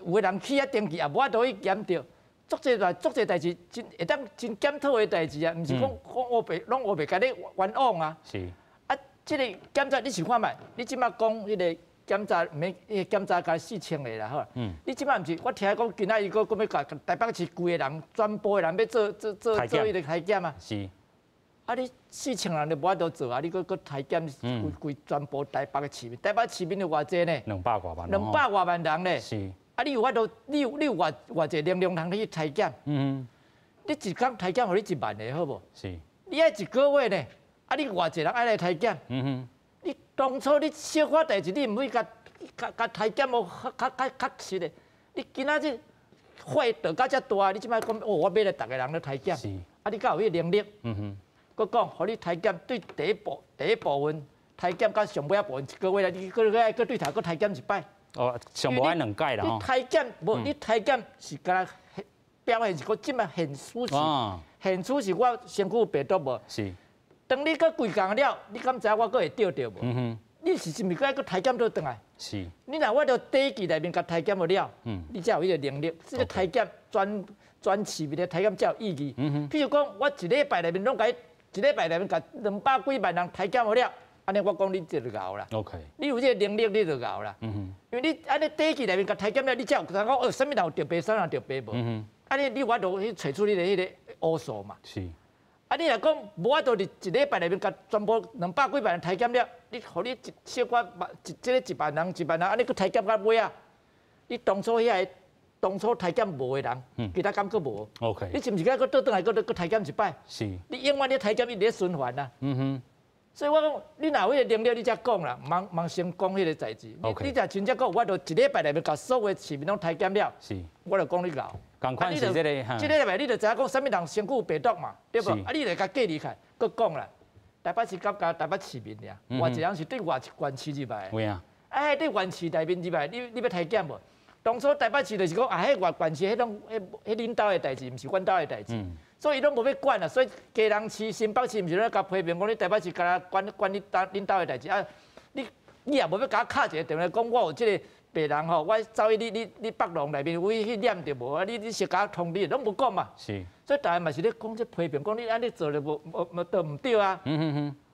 有个人去登记，也无法度去检着，足侪代志真会当真检讨的代志啊，毋是讲乌白拢乌白甲你冤枉啊。是。即个检查你想看觅，你即马讲迄个检查，毋免检查甲4000个啦，好。你即马毋是，我听讲今仔伊佫要甲台北市规个人，全部个人要做迄个体检啊。是。 你4000人就无法度做啊！你佫体检规全部台北嘅市民，台北市民有偌济呢？200多万。200多万人呢？是。你有法度，你有偌济能量通去体检？你一天体检，互你1万个好无？是。你爱1个月呢？你偌济人爱来体检？你当初你小可代志，你毋去甲体检无较实的。你今仔日火到甲遮大，你即摆讲我要来逐个人来体检。是。你敢有迄能力？佮讲，互你体检对第一部分体检，甲上尾部分1个月，你佮对头佮体检1摆。上无爱2届啦吼。你体检无，你体检是敢若表现是讲即摆现出是，现出是我身躯有病毒无？是。当你佮规工了，你敢知我佮会钓着无？你是毋是该个体检倒转来？是。你若我着第一季内面甲体检了，你才有迄个能力。这个体检专市面的体检才有意义。譬如讲，我一礼拜内面拢甲一礼拜内面甲200几万人体检了，安尼我讲你就熬啦。OK。你有这个能力，你就熬啦。因为你安尼第一季内面甲体检了，你才有讲哦，什么人有得病，什么人得病无？安尼你我着去找出你的迄个乌数嘛。是。啊，你若讲无法度，一礼拜内面甲全部200几万人体检了，你互你一小寡这个1万人，安尼去体检到尾啊？你当初体检无的人，其他敢佫无 ？OK。你是毋是该佫倒转来佫体检一摆？是。你永远你体检一直在循环啊。所以我讲，你若有迄个能力，你才讲啦，茫先讲迄个代志。你才真正讲，我着一礼拜内面甲所有市民拢体检了，是。我就讲你老。共款是这个，这个内面你就知影讲，什么人身躯有病毒嘛，对不？啊，你来甲隔离开，佫讲啦，台北市甲台北市民俩，外一人是对外县市入来。有啊。哎，对县市内面入来，你要体检无？当初台北市就是讲，迄县市迄种迄领导的代志，毋是阮兜的代志，所以伊拢无要管啦。所以基隆市、新北市毋是咧甲批评讲，你台北市甲管领导的代志啊？你也无要甲敲一个电话讲，我有这个。病人吼，我走去你北龙内面位去验着无啊？你是甲通知，拢无讲嘛。是。所以大家嘛是咧讲这批评，讲你安尼做了都唔对啊。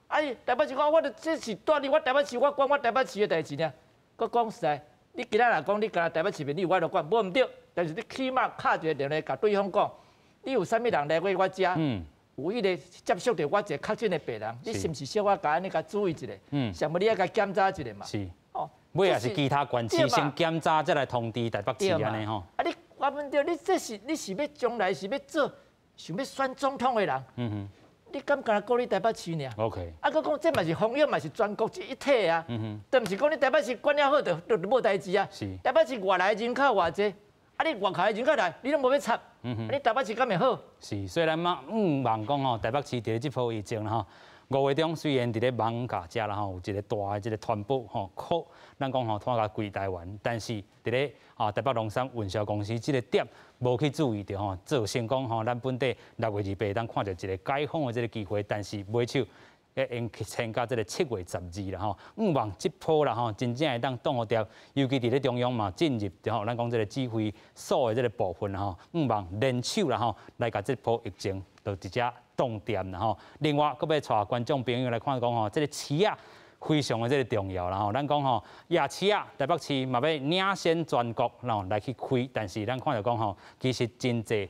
哎，台北市讲，我这是带你，我台北市我管我台北市的代志呢。佮讲实在，你今仔若讲你甲台北市民，你有法度管，无唔对。但是你起码敲一个电话甲对方讲，你有啥物人来过我家？有迄个接触到我一个确诊的病人，你是毋是小可甲安尼甲注意一下？上尾你要甲检查一下嘛。是。尾也是其他县市先检查，再来通知台北市安尼吼。啊，你我问着你这是你是要将来是要做想要选总统的人，你敢敢顾你台北市呢 ？OK。啊，佮讲这嘛是防疫嘛是全国一体啊，但毋是讲你台北市管了好就无代志啊。是。台北市外来人口偌济，啊你外口的人口来，你拢无要插，你台北市敢会好？是，虽然嘛，望讲吼，台北市伫咧这波疫情啦吼。5月中虽然伫咧艋舺遮啦吼，有一个大的这个传播吼，咱讲吼拖到规台湾，但是伫咧台北农产运销公司这个点无去注意到吼，造成讲吼咱本地6月28当看到一个解封的这个机会，但是买手延签到这个7月12啦吼，望这波啦吼，真正会当挡掉，尤其伫咧中央嘛进入吼，咱讲这个指挥所的这个部分吼，望联手啦吼，来甲这波疫情就直接冻点啦吼。另外，搁要带观众朋友来看讲吼，这个市啊非常的这个重要啦吼。咱讲吼，夜市啊，台北市嘛要领先全国然后来去开，但是咱看到讲吼，其实真济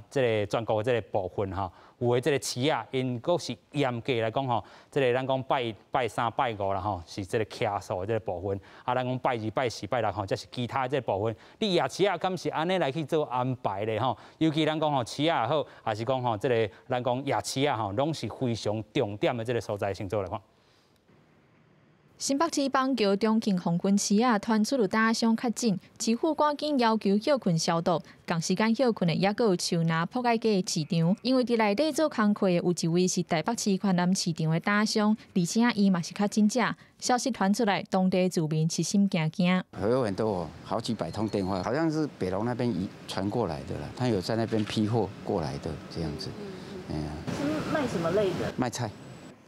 这个全国的这个部分吼。有的这个市啊，因阁是严格来讲吼，这个咱讲拜1、拜3、拜5啦吼，是这个客数的这个部分。啊，咱讲拜2、拜4、拜6吼，这是其他这个部分。你夜市啊，敢是安尼来去做安排咧吼？尤其咱讲吼市啊也好，还是讲吼这个咱讲夜市啊吼，拢是非常重点的这个所在，先做来看。新北市邦桥中庆红军市啊，传出有打伤确诊，市府赶紧要求休困消毒。同时间休困的也有树林铺盖街市场，因为伫内底做工课的有一位是台北市环南市场的打伤，而且伊嘛是确诊者。消息传出来，当地住民是心惊惊。有很多好几百通电话，好像是北龙那边传过来的啦，他有在那边批货过来的这样子。是卖什么类的？卖菜。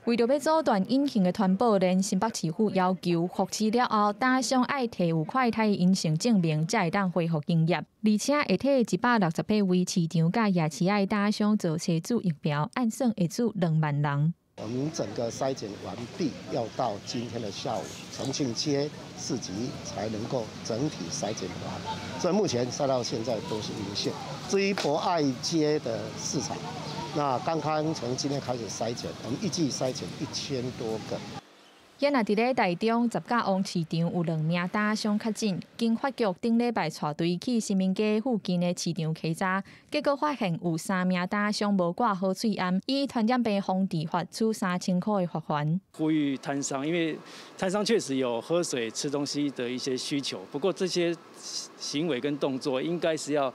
为着要阻断隐形的传播链，新北市府要求复市了后，打伤爱摕有快筛阴性证明，才会当恢复营业。而且会替168位市场甲夜市的打伤做车主疫苗，按算会做2万人。我们整个筛检完毕，要到今天的下午，重庆街市集才能够整体筛检完。所以目前筛到现在都是阴性。至于博爱街的市场，那刚刚从今天开始筛检，我们预计筛检1000多个。也若伫咧台中十甲王市场有2名打伤确诊，经发局顶礼拜带队去新民街附近的市场稽查，结果发现有3名打伤无挂好喙罨，以传染病防治法处3000块的罚款。呼吁摊商，因为摊商确实有喝水、吃东西的一些需求，不过这些行为跟动作应该是要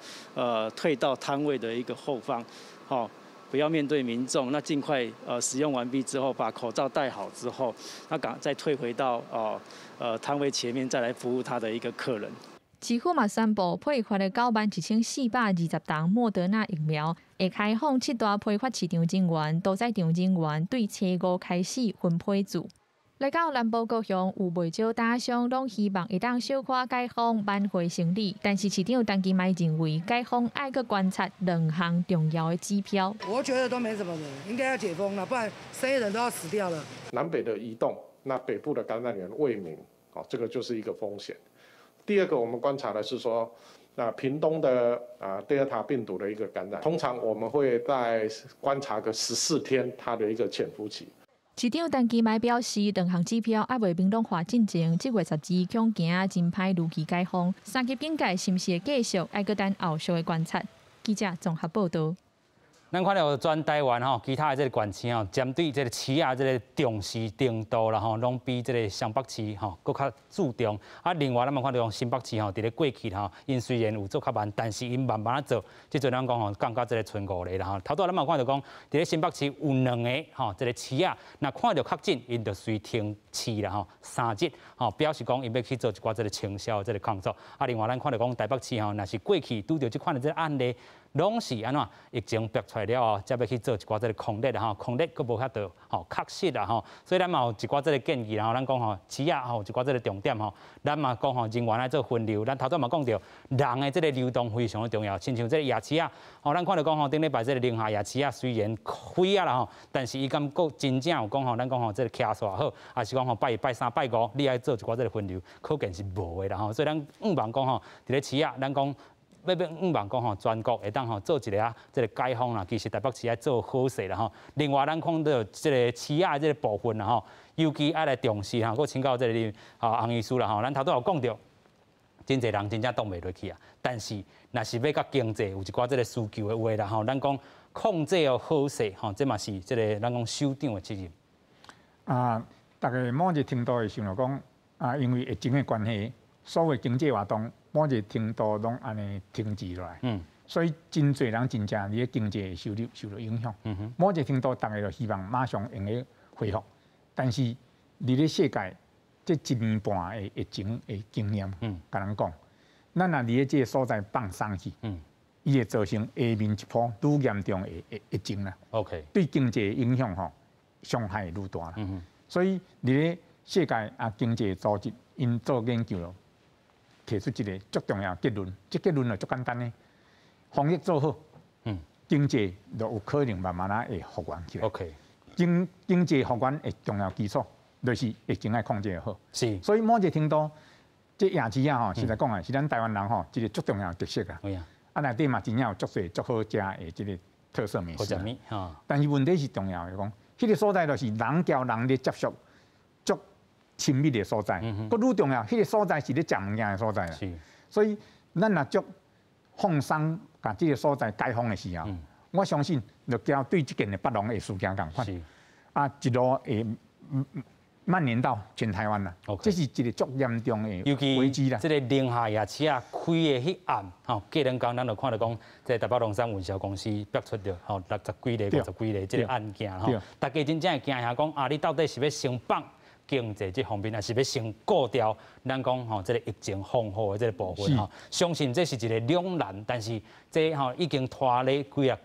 退到摊位的一个后方，不要面对民众，那尽快使用完毕之后，把口罩戴好之后，那再退回到摊位前面，再来服务他的一个客人。市府嘛宣布配发的91420筒莫德纳疫苗，会开放7大批发市场人员、屠宰场人员对初5开始分配组。来到南部各乡有袂少大商，拢希望会当小可解封挽回生理，但是市长陈其迈认为，解封爱去观察2项重要的指标。我觉得都没什么人，应该要解封了，不然生意人都要死掉了。南北的移动，那北部的感染源未明，这个就是一个风险。第二个，我们观察的是说，那屏东的德尔塔病毒的一个感染，通常我们会在观察个14天它的一个潜伏期。市长陈其迈表示，2项指标还未明朗化进前，7月12恐惊真歹如期解封。3级警戒是毋是会继续，还搁等后续的观察。记者综合报道。咱看到全台湾其他的这个县市针对这个市啊这个重视程度啦拢比这个湘北市搁较注重。另外咱嘛看到新北市伫咧过去因虽然有做较慢，但是因慢慢做，即阵咱讲降到这个剩5例啦头拄咱嘛看到讲，伫咧新北市有2个这个市啊，那看到确诊，因就随停市啦3日表示讲因要去做一寡这个清消这个工作。另外咱看到讲台北市若是过去拄到即款的这个案例。拢是安怎疫情爆出来了后，才要去做一寡这个抗疫啦抗疫佫无遐多确实啦所以咱嘛有一寡这个建议咱讲市啊有一寡这个重点咱嘛讲人员来做分流，咱头先嘛讲到人的这个流动非常的重要，亲像这个夜市啊咱看到讲顶礼拜这个宁夏夜市啊虽然开啊啦但是伊敢佫真正有讲咱讲这个徛煞好，还是讲拜1、拜3、拜5，你爱做一寡这个分流，可见是无的啦所以咱毋望讲伫咧市啊，咱讲。要毋望讲全国会当做一个这个解封啦，其实台北市爱做好势啦另外咱看到这个市啊这个部分啦尤其爱来重视佫请教这个洪医师啦咱头拄有讲到，真侪人真正挡袂落去啊。但是若是要甲经济有一寡这个需求的话啦咱讲控制好势这嘛是这个咱讲首长的责任。大概某一个程度会想到讲因为疫情的关系，所有经济活动。某一个程度拢安尼停滞落来，所以真侪人真正你的经济收入受到影响。某一个程度，大家就希望马上用个恢复，但是你咧世界这1年半的疫情的经验，甲人讲，咱若伫咧这个所在放松去，伊会造成下面一波愈严重的疫情啦。OK， 对经济的影响伤害愈大啦。所以你咧世界经济组织因做研究咯。提出一个最重要结论，这结论就足简单的，防疫做好，经济就有可能慢慢会复原起来。OK， 经济复原的重要基础，就是疫情爱控制得好。是，所以某一个程度，这夜市啊实在讲啊，是咱台湾人一个足重要的特色啊。内底嘛真正有足侪足好食的这个特色美食。但是问题是重要的讲，迄个所在就是人交人咧接触。亲密的所在，佫愈重要，迄个所在是咧食物件的所在啦。所以，咱若足放松，甲即个所在解封的时候，我相信就交对即件的北农的事件共款，一路会蔓延到全台湾啦。这是一个足严重的危机啦。即个宁夏夜市啊，开的迄暗，过两天咱就看到讲，即台北农产运销公司爆出着60几例、50几例即个案件大家真正会惊吓讲你到底是要先放？经济这方面，还是要先顾掉咱讲这个疫情防护的这个部分相信这是一个两难，但是这已经拖咧几个月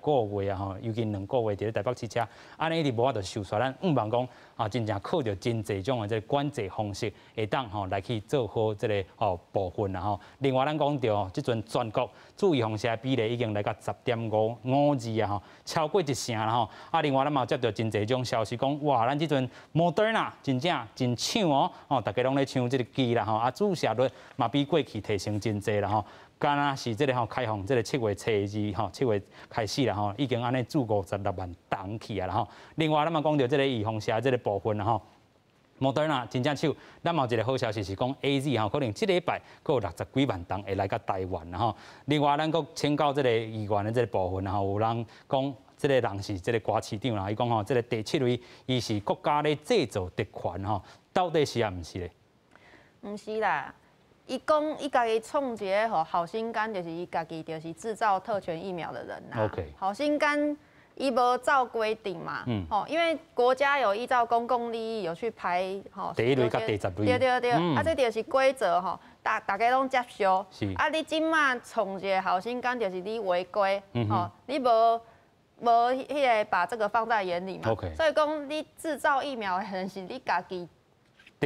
尤其2个月伫咧台北市车，安尼一直无法度收煞，咱毋望讲真正靠着真侪种的这个管制方式，会当来去做好这个部分啦另外咱讲到即阵全国注意放射比例已经来到10.52超过1成啦另外咱嘛接到真侪种消息讲，哇，咱即阵Moderna真正真抢大家拢咧抢即个机啦注射率嘛比过去提升真侪啦敢若是即个开放即个7月初2 7月开始啦已经安尼注56万吨去啊啦另外咱嘛讲到即个预防射即个部分啦Moderna 真正抢，咱嘛有一个好消息是讲 AZ 可能即礼拜佫有60几万吨会来到台湾啦另外咱佫请教即个议员的即个部分有人讲。这个人是这个瓜市长啦，伊讲这个第7位，伊是国家咧制造特权到底是啊毋是咧？毋是啦，伊讲伊家己创一个好心肝，就是伊家己就是制造特权疫苗的人啦。OK， 好心肝伊无照规定嘛，因为国家有依照公共利益有去排第1类甲第10类，对，这就是规则大家拢接受。你今嘛创一个好心肝，就是你违规，你无迄个把这个放在眼里嘛，所以讲你制造疫苗的人是你家己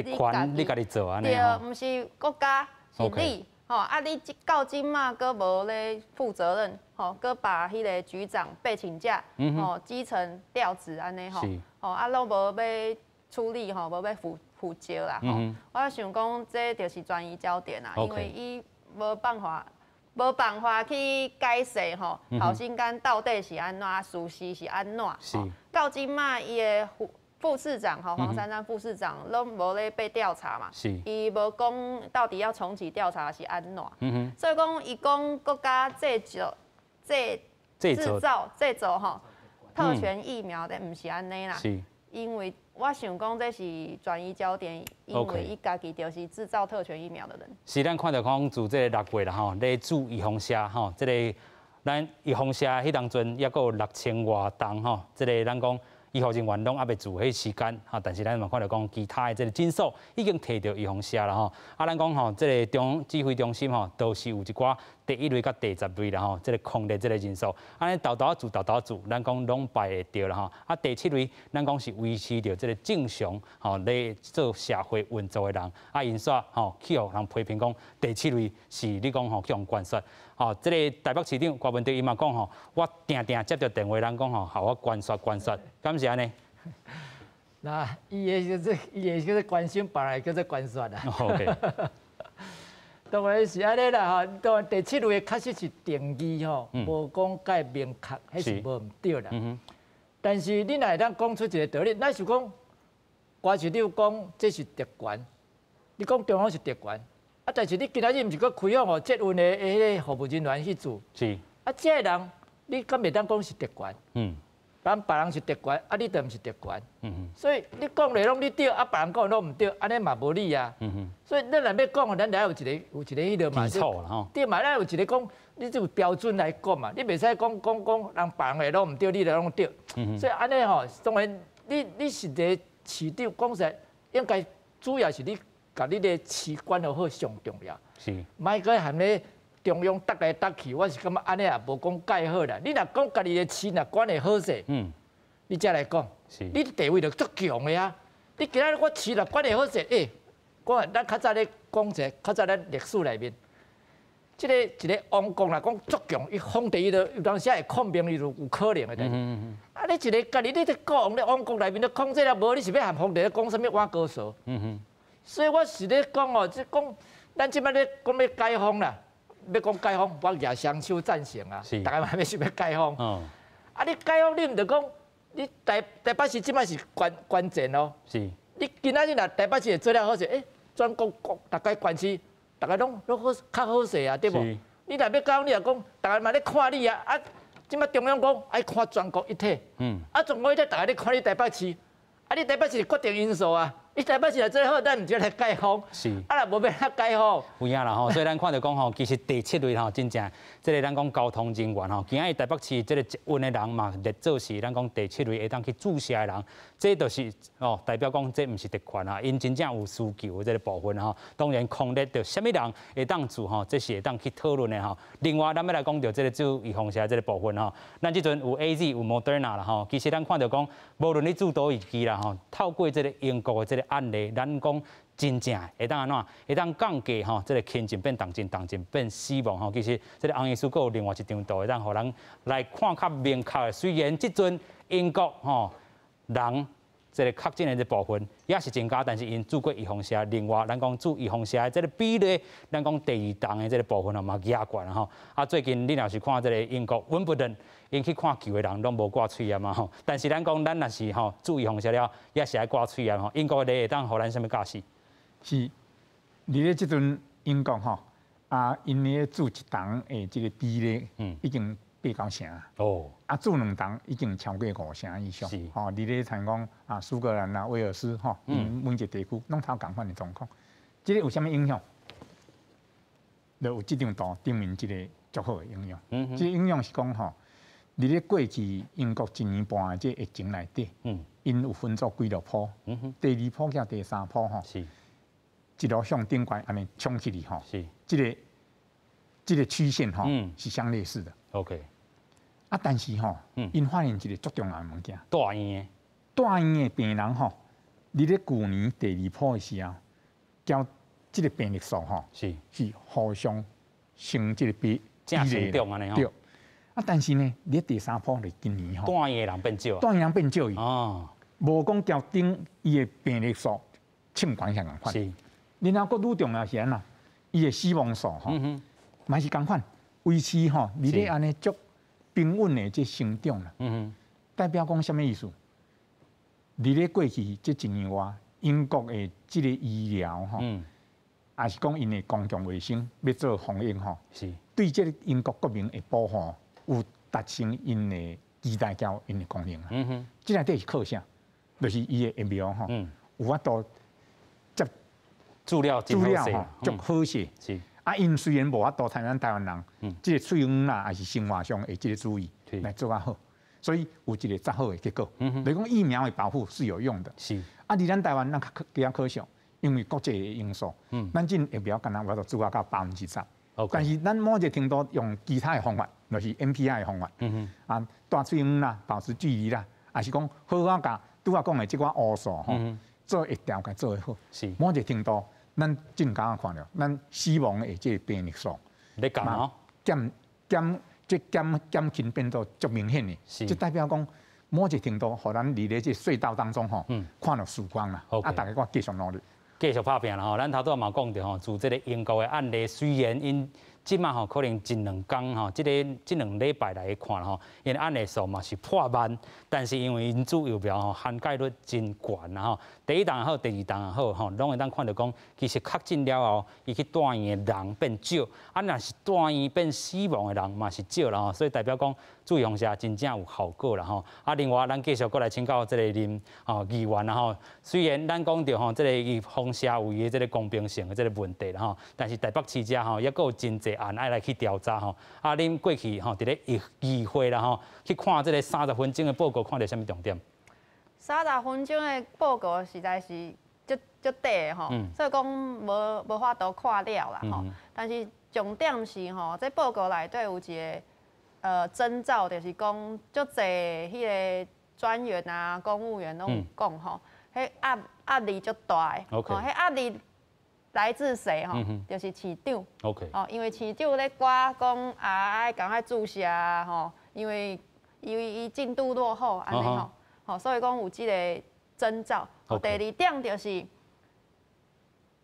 特权你家己做安尼对，毋是国家，是你。吼，啊，你到今嘛，搁无咧负责任，吼，搁把迄个局长被请假，吼，基层调职安尼吼，吼，啊，拢无要处理吼，无要负责啦，吼。我想讲，这就是转移焦点啦，因为伊无办法去解释吼，郝心肝到底是安怎，事实是安怎，到今嘛，伊的副市长吼，黄珊珊副市长拢无咧被调查嘛，伊无讲到底要重启调查是安怎，所以讲伊讲国家制造吼特权疫苗的，毋是安尼啦，因为我想讲这是转移焦点，因为伊家己就是制造特权疫苗的人。是咱看到讲自这个6月啦吼，咧驻预防社吼，这个咱预防社迄当阵也有6000多栋吼，这个咱讲。医护人员拢还未做迄时间，哈，但是咱嘛看到讲其他的这个诊所已经摕到预防车啦吼。啊，咱讲吼，这个指挥中心吼，都是有一寡第1类甲第10类啦吼，这个控制这个人数，安尼豆豆做，咱讲拢排会到啦吼。啊，第7类咱讲是维持着这个正常吼咧做社会运作的人，啊，因煞吼去互人批评讲第7类是你讲吼去互关说。吼，这个台北市长郭文德伊嘛讲吼，我定接到电话，人讲吼，互我关说，敢是安尼？那伊会叫做关心，别人叫做关说啦。OK。当然是安尼啦吼，当然第7类确实是定义吼，无讲介明确，迄是无毋对啦。但是你若会当讲出一个道理，咱是讲，我是你讲这是特权，你讲中央是特权。啊！但是你今仔日毋是搁开放互捷运的迄个服务人员去做，是。啊，这个人你敢袂当讲是特权？咱别人是特权，啊，你就毋是特权。所以你讲的拢你对，啊，别人讲拢毋对，安尼嘛无理啊。所以咱若要讲，咱来有一个迄个嘛，基础啦吼。对嘛，咱有一个讲，你就有标准来讲嘛，你袂使讲人别人的拢毋对，你就拢对。所以安尼吼，当然你是个市长，讲实在应该主要是你。甲你个市管好好上重要，是，莫搁含咧中央搭来搭去，我是感觉安尼也无讲介好啦。你若讲家己个市若管会好势，你才来讲，你地位就足强个啊。你今仔日我市若管会好势，讲咱较早咧讲者，较早咱历史内面，即个一个王公来讲足强，伊皇帝伊就有当时会抗命，伊就有可能个代志。啊，你一个家己你咧讲咧王公内面咧控制了无，你是要含皇帝咧讲啥物碗高手？所以我是咧讲哦，即讲咱即摆咧讲要解放啦，要讲解放，我也双手赞成啊。大家嘛要想要解放。啊，你解放你毋着讲，你台北市即摆是关键哦。是。你今仔日若台北市会做了好势，全国大概关市，大家拢好较好势啊，对无？你若要解放，你若讲，大家嘛咧看你啊，啊，即摆中央讲爱看全国一体。啊，全国一体，大家咧看你台北市，啊，你台北市是决定因素啊。你台北市来最好，咱毋就来解放。是。啊，若无要来解放。有影啦吼，所以咱看到讲吼，其实第7类吼，真正即个咱讲交通人员吼，今仔日台北市即个捷运的人嘛，列做是咱讲第7类会当去注射的人，这就是哦，代表讲这毋是特权啊，因真正有需求的这个部分吼。当然，控制着什么人会当做吼，这是会当去讨论的吼。另外，咱要来讲到这个注预防针这个部分吼，咱即阵有 AZ 有 Moderna 啦吼，其实咱看到讲，无论你注多一支啦吼，透过这个英国的这个案例，咱讲真正会当安怎？会当降低吼，这个轻症变重症，重症变死亡吼。其实这个洪医师有另外一张图，会当互人来看较明确的。虽然即阵英国吼人这个确诊的这部分也是增加，但是因做过预防针，另外咱讲做预防针的这个比例，咱讲第2档的这个部分嘛压悬吼。啊，最近你若是看这个英国温布顿。因去看球的人拢无挂喙炎嘛吼，但是咱讲咱若是吼注意防止了，也是爱挂喙炎吼。英国的会当互咱什么假释？是，伫咧即阵英国吼，因咧注1档的即个比例，已经8-9成哦，注2档已经超过5成以上。是，吼，伫咧像讲苏格兰威尔斯吼，每一个地区拢头共款的状况。即个有啥物影响？就有即张图证明即个足好的影响。即个影响是讲吼。伫咧过去英国1年半的这疫情内底，因有分作几落波，第2波甲第3波吼，是一路向顶悬安尼冲起哩吼，是这个曲线吼是相类似的。OK， 但是吼，因发现一个足重要的物件，大院的病人吼，你咧旧年第2波的时候，交这个病例数吼是互相成这个比例对。啊，但是呢，你第3波是今年吼，带伊的人变少，带伊人变少哦，无讲交顶伊的病例数凊悬像共款。是，然后佫愈重要是安那，伊的死亡数吼，嘛是共款，维持吼，你咧安尼足平稳的这成长啦。代表讲什么意思？你咧过去这1年外，英国的这个医疗吼，也是讲因的公共卫生要做防疫吼，是对这个英国国民的保护有达成因的期待交因的功能啊。这内底是靠啥？就是伊的疫苗吼，有法度接资料吼，足好势。是啊，因虽然无法度像咱台湾人，这个水源啦，还是生活上的这个注意来做较好。所以有一个较好的结果，就是讲疫苗的保护是有用的。是啊，伫咱台湾咱较可惜，因为国际的因素，咱这疫苗敢若我都做到10%，但是咱某一个程度用其他的方法，就是 MPI 的方法，啊，大水源啦，保持距离啦，还是讲好好甲拄仔讲的这款乌素吼，做一条该做得好。是某一个程度，咱真敢看到，咱死亡的这个病例数，你讲哦，减轻变到足明显的，就代表讲某一个程度，互咱伫咧这隧道当中吼，看到曙光啦。啊，大家我继续努力，继续拍拼啦吼。咱头拄嘛讲着吼，自这个英国的案例，虽然因即马吼可能1-2天吼，这2礼拜来看吼，因案例数嘛是破万，但是因为因主疫苗吼涵盖率真悬啦吼，第1档也好，第2档也好吼，拢会当看到讲，其实确诊了后，伊去住院的人变少，啊，若是住院变死亡的人嘛是少啦吼，所以代表讲注意用下真正有效果啦吼。啊，另外咱继续过来请教这个林议员啦吼，虽然咱讲到吼这个伊放社会的这个公平性的这个问题啦吼，但是台北市遮吼也有真济案爱来去调查吼。啊，恁过去吼伫咧议会啦吼，去看这个30分钟的报告，看到什么重点？30分钟的报告实在是足短的吼，所以讲无法度看了啦吼。但是重点是吼，这报告内底有一个征兆，就是讲足侪迄个专员啊、公务员拢有讲吼，迄压力足大的，吼，迄压力来自谁吼？就是市长。OK。哦，因为市长咧挂讲爱赶快注射吼，因为伊进度落后安尼吼，吼，所以讲有即个征兆。第2点就是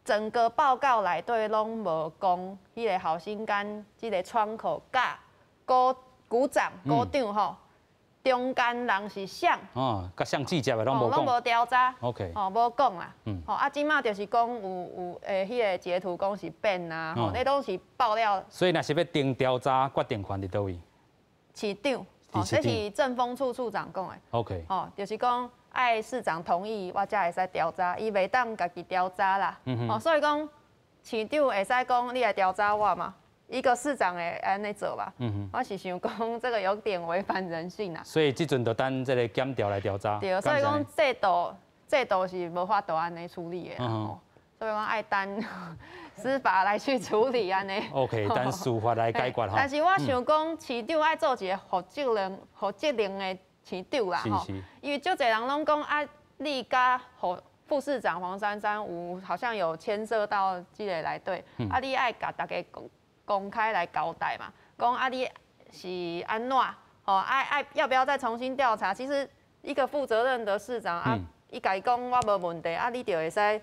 整个报告内底拢无讲迄个好心肝即个窗口甲股长、股长吼，中间人是谁？哦，甲像记者的拢无讲，拢无调查。OK。哦，无讲啦。吼，啊，即马就是讲有迄个截图讲是变啊，吼，那都是爆料。所以若是要定调查，决定权伫倒位？市长，哦，这是政风处处长讲的。OK。哦，就是讲爱市长同意，我才会使调查，伊袂当家己调查啦。哦，所以讲市长会使讲你来调查我嘛？一个市长会安尼做吧？我是想讲这个有点违反人性啊。所以这阵就等这个检调来调查。对，所以讲制度是无法度安尼处理的。所以讲爱等司法来去处理安尼。OK， 等司法来解决哈。但是我想讲，市长爱做一个负责任的市长啦吼。因为足侪人拢讲啊，你甲副市长黄珊珊好像有牵涉到这个内底，啊，你爱甲大家公开来交代嘛，讲啊你是安怎？哦，要不要再重新调查？其实一个负责任的市长啊，伊家讲我无问题，啊，你就会使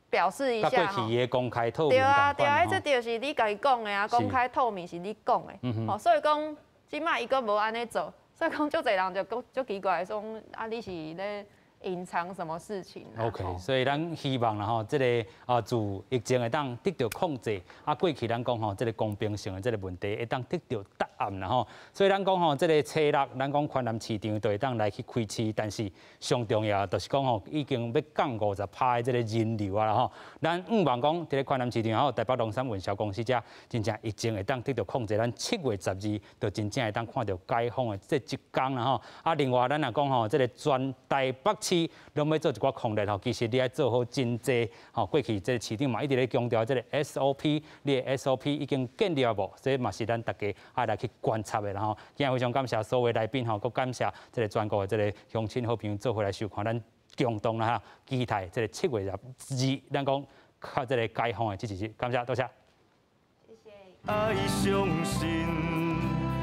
表示一下吼。过去的公开透明。对啊，对啊，这就是你家己讲的啊，公开透明是你讲的。哦，所以讲即摆伊阁无安尼做，所以讲足侪人就足奇怪，说啊你是咧隐藏什么事情 ？OK， 所以咱希望啦吼，这个自疫情会当得到控制，啊，过去咱讲吼，这个公平性的这个问题会当得到答案啦吼。所以咱讲吼，这个初6，咱讲宽南市场就会当来去开市，但是上重要就是讲吼，已经要降50%的这个人流啊啦吼。咱望讲，这个宽南市场还有台北农产运销公司遮，真正疫情会当得到控制。咱7月12，就真正会当看到解封的这一天啦吼。啊，另外咱也讲吼，这个全台北市拢要做一寡控制吼，其实你爱做好真济吼。过去这个市长嘛一直咧强调这个 SOP， 你的 SOP 已经建立无，所以嘛是咱大家爱来去观察的啦吼。今日非常感谢所有来宾吼，佮感谢这个全国的这个乡亲好朋友做回来收看咱共同啦期待这个7月12，咱讲靠这个解放的这一日，感谢多谢。爱相信，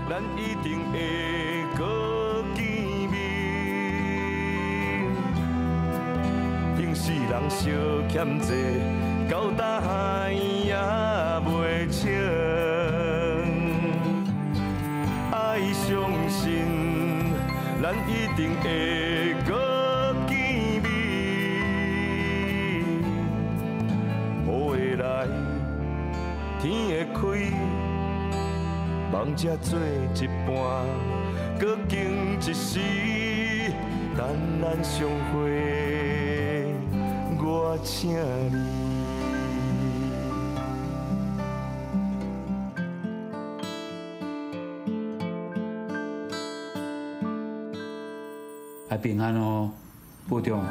咱一定会搁见面。平世人相欠债，到大海也袂清。爱相信，咱一定会搁见面。雨会来，天会开。梦才做一半，搁经一时，等咱相会，我请你。平安哦，部长。